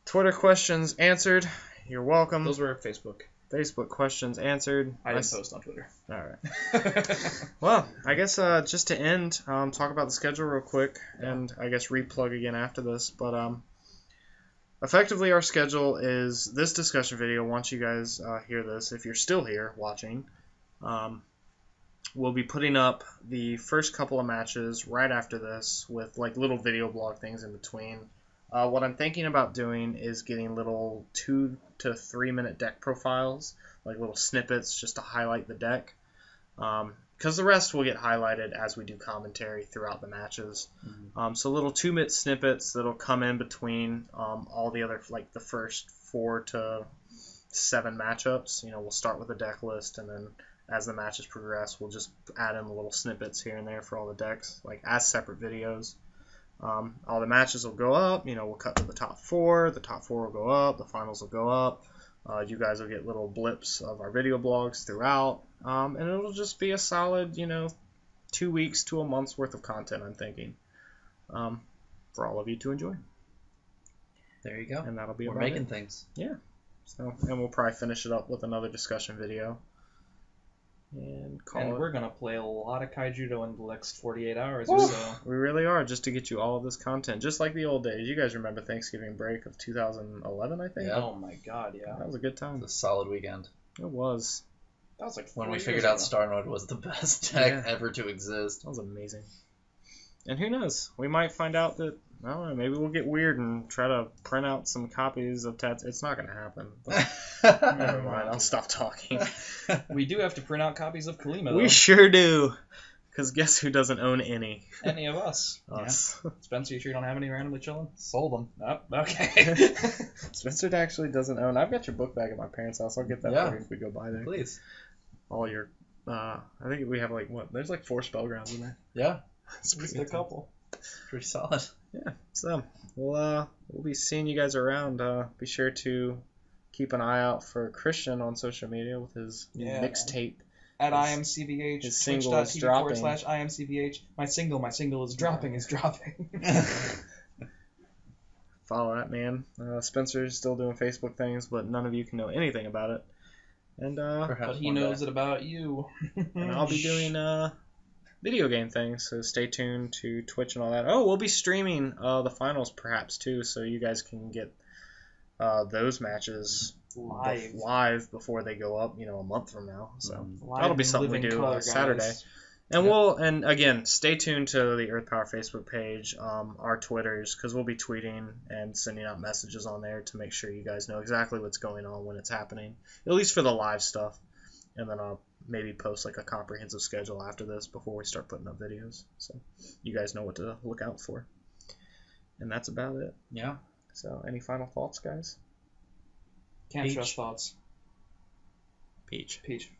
Speaker 1: Twitter questions answered. You're welcome.
Speaker 2: Those were Facebook.
Speaker 1: Facebook questions answered.
Speaker 2: I didn't post on Twitter.
Speaker 1: All right. Well, I guess just to end, talk about the schedule real quick, and I guess replug again after this. But effectively, our schedule is this discussion video. Once you guys hear this, if you're still here watching, we'll be putting up the first couple of matches right after this with like little video blog things in between. What I'm thinking about doing is getting little 2 to 3 minute deck profiles, like little snippets just to highlight the deck. Because the rest will get highlighted as we do commentary throughout the matches. So little 2-minute snippets that'll come in between all the other, like the first 4 to 7 matchups. We'll start with a deck list, and then as the matches progress, we'll just add in the little snippets here and there for all the decks, like as separate videos. All the matches will go up. We'll cut to the top 4. The top 4 will go up. The finals will go up. You guys will get little blips of our video blogs throughout. And it'll just be a solid, 2 weeks to a month's worth of content, I'm thinking, for all of you to enjoy.
Speaker 3: There you go.
Speaker 1: And that'll be
Speaker 3: We're
Speaker 1: about
Speaker 3: making
Speaker 1: it.
Speaker 3: things.
Speaker 1: So, and we'll probably finish it up with another discussion video. And call
Speaker 2: And
Speaker 1: it.
Speaker 2: we're going to play a lot of Kaijudo in the next 48 hours
Speaker 1: Woo!
Speaker 2: or so.
Speaker 1: We really are, just to get you all of this content, just like the old days. You guys remember Thanksgiving break of 2011, I think?
Speaker 3: Yeah.
Speaker 2: Oh my god, yeah.
Speaker 1: That was a good time.
Speaker 3: It's a solid weekend.
Speaker 1: It was.
Speaker 2: That was like
Speaker 3: When
Speaker 2: 4
Speaker 3: we
Speaker 2: years
Speaker 3: figured out
Speaker 2: ago.
Speaker 3: Star Mode was the best deck
Speaker 1: Yeah.
Speaker 3: ever to exist.
Speaker 1: That was amazing. And who knows? We might find out that, I don't know, maybe we'll get weird and try to print out some copies of Tats. It's not going to happen. But never mind. I'll stop talking.
Speaker 2: We do have to print out copies of Kalima, though.
Speaker 1: We sure do. Because guess who doesn't own any?
Speaker 2: Any of us.
Speaker 1: Us.
Speaker 2: Spencer, you sure you don't have any randomly chilling?
Speaker 3: Sold them.
Speaker 2: Oh, okay.
Speaker 1: Spencer actually doesn't own. I've got your book bag at my parents' house. I'll get that
Speaker 3: Yeah.
Speaker 1: for you if we go by there.
Speaker 3: Please.
Speaker 1: All your, I think we have like, what? There's like 4 spellgrounds in there.
Speaker 3: Yeah.
Speaker 1: It's
Speaker 2: Just
Speaker 1: pretty
Speaker 2: a
Speaker 1: good.
Speaker 2: couple.
Speaker 3: Pretty solid.
Speaker 1: Yeah, so we'll be seeing you guys around. Be sure to keep an eye out for Christian on social media with his new
Speaker 2: Yeah.
Speaker 1: mixtape.
Speaker 2: At
Speaker 1: His-
Speaker 2: IMCVH,
Speaker 1: his single is dropping.
Speaker 2: twitch.tv/IMCVH. My single is dropping.
Speaker 1: Follow that man. Spencer's still doing Facebook things, but none of you can know anything about it. And
Speaker 3: Perhaps
Speaker 2: But he
Speaker 3: one
Speaker 2: knows
Speaker 3: day.
Speaker 2: it about you.
Speaker 1: and I'll be doing video game things, so stay tuned to Twitch and all that. Oh, we'll be streaming the finals perhaps too, so you guys can get those matches live before they go up, a month from now. So
Speaker 2: Live
Speaker 1: that'll be
Speaker 2: in
Speaker 1: something we
Speaker 2: living
Speaker 1: do
Speaker 2: color, guys.
Speaker 1: Saturday. And and again, stay tuned to the Earth Power Facebook page, our Twitters, because we'll be tweeting and sending out messages on there to make sure you guys know exactly what's going on when it's happening, at least for the live stuff. And then maybe post like a comprehensive schedule after this before we start putting up videos, so you guys know what to look out for. And that's about it.
Speaker 2: Yeah.
Speaker 1: So, any final thoughts, guys?
Speaker 2: Can't
Speaker 1: Peach.
Speaker 2: trust thoughts.
Speaker 1: Peach.
Speaker 2: Peach.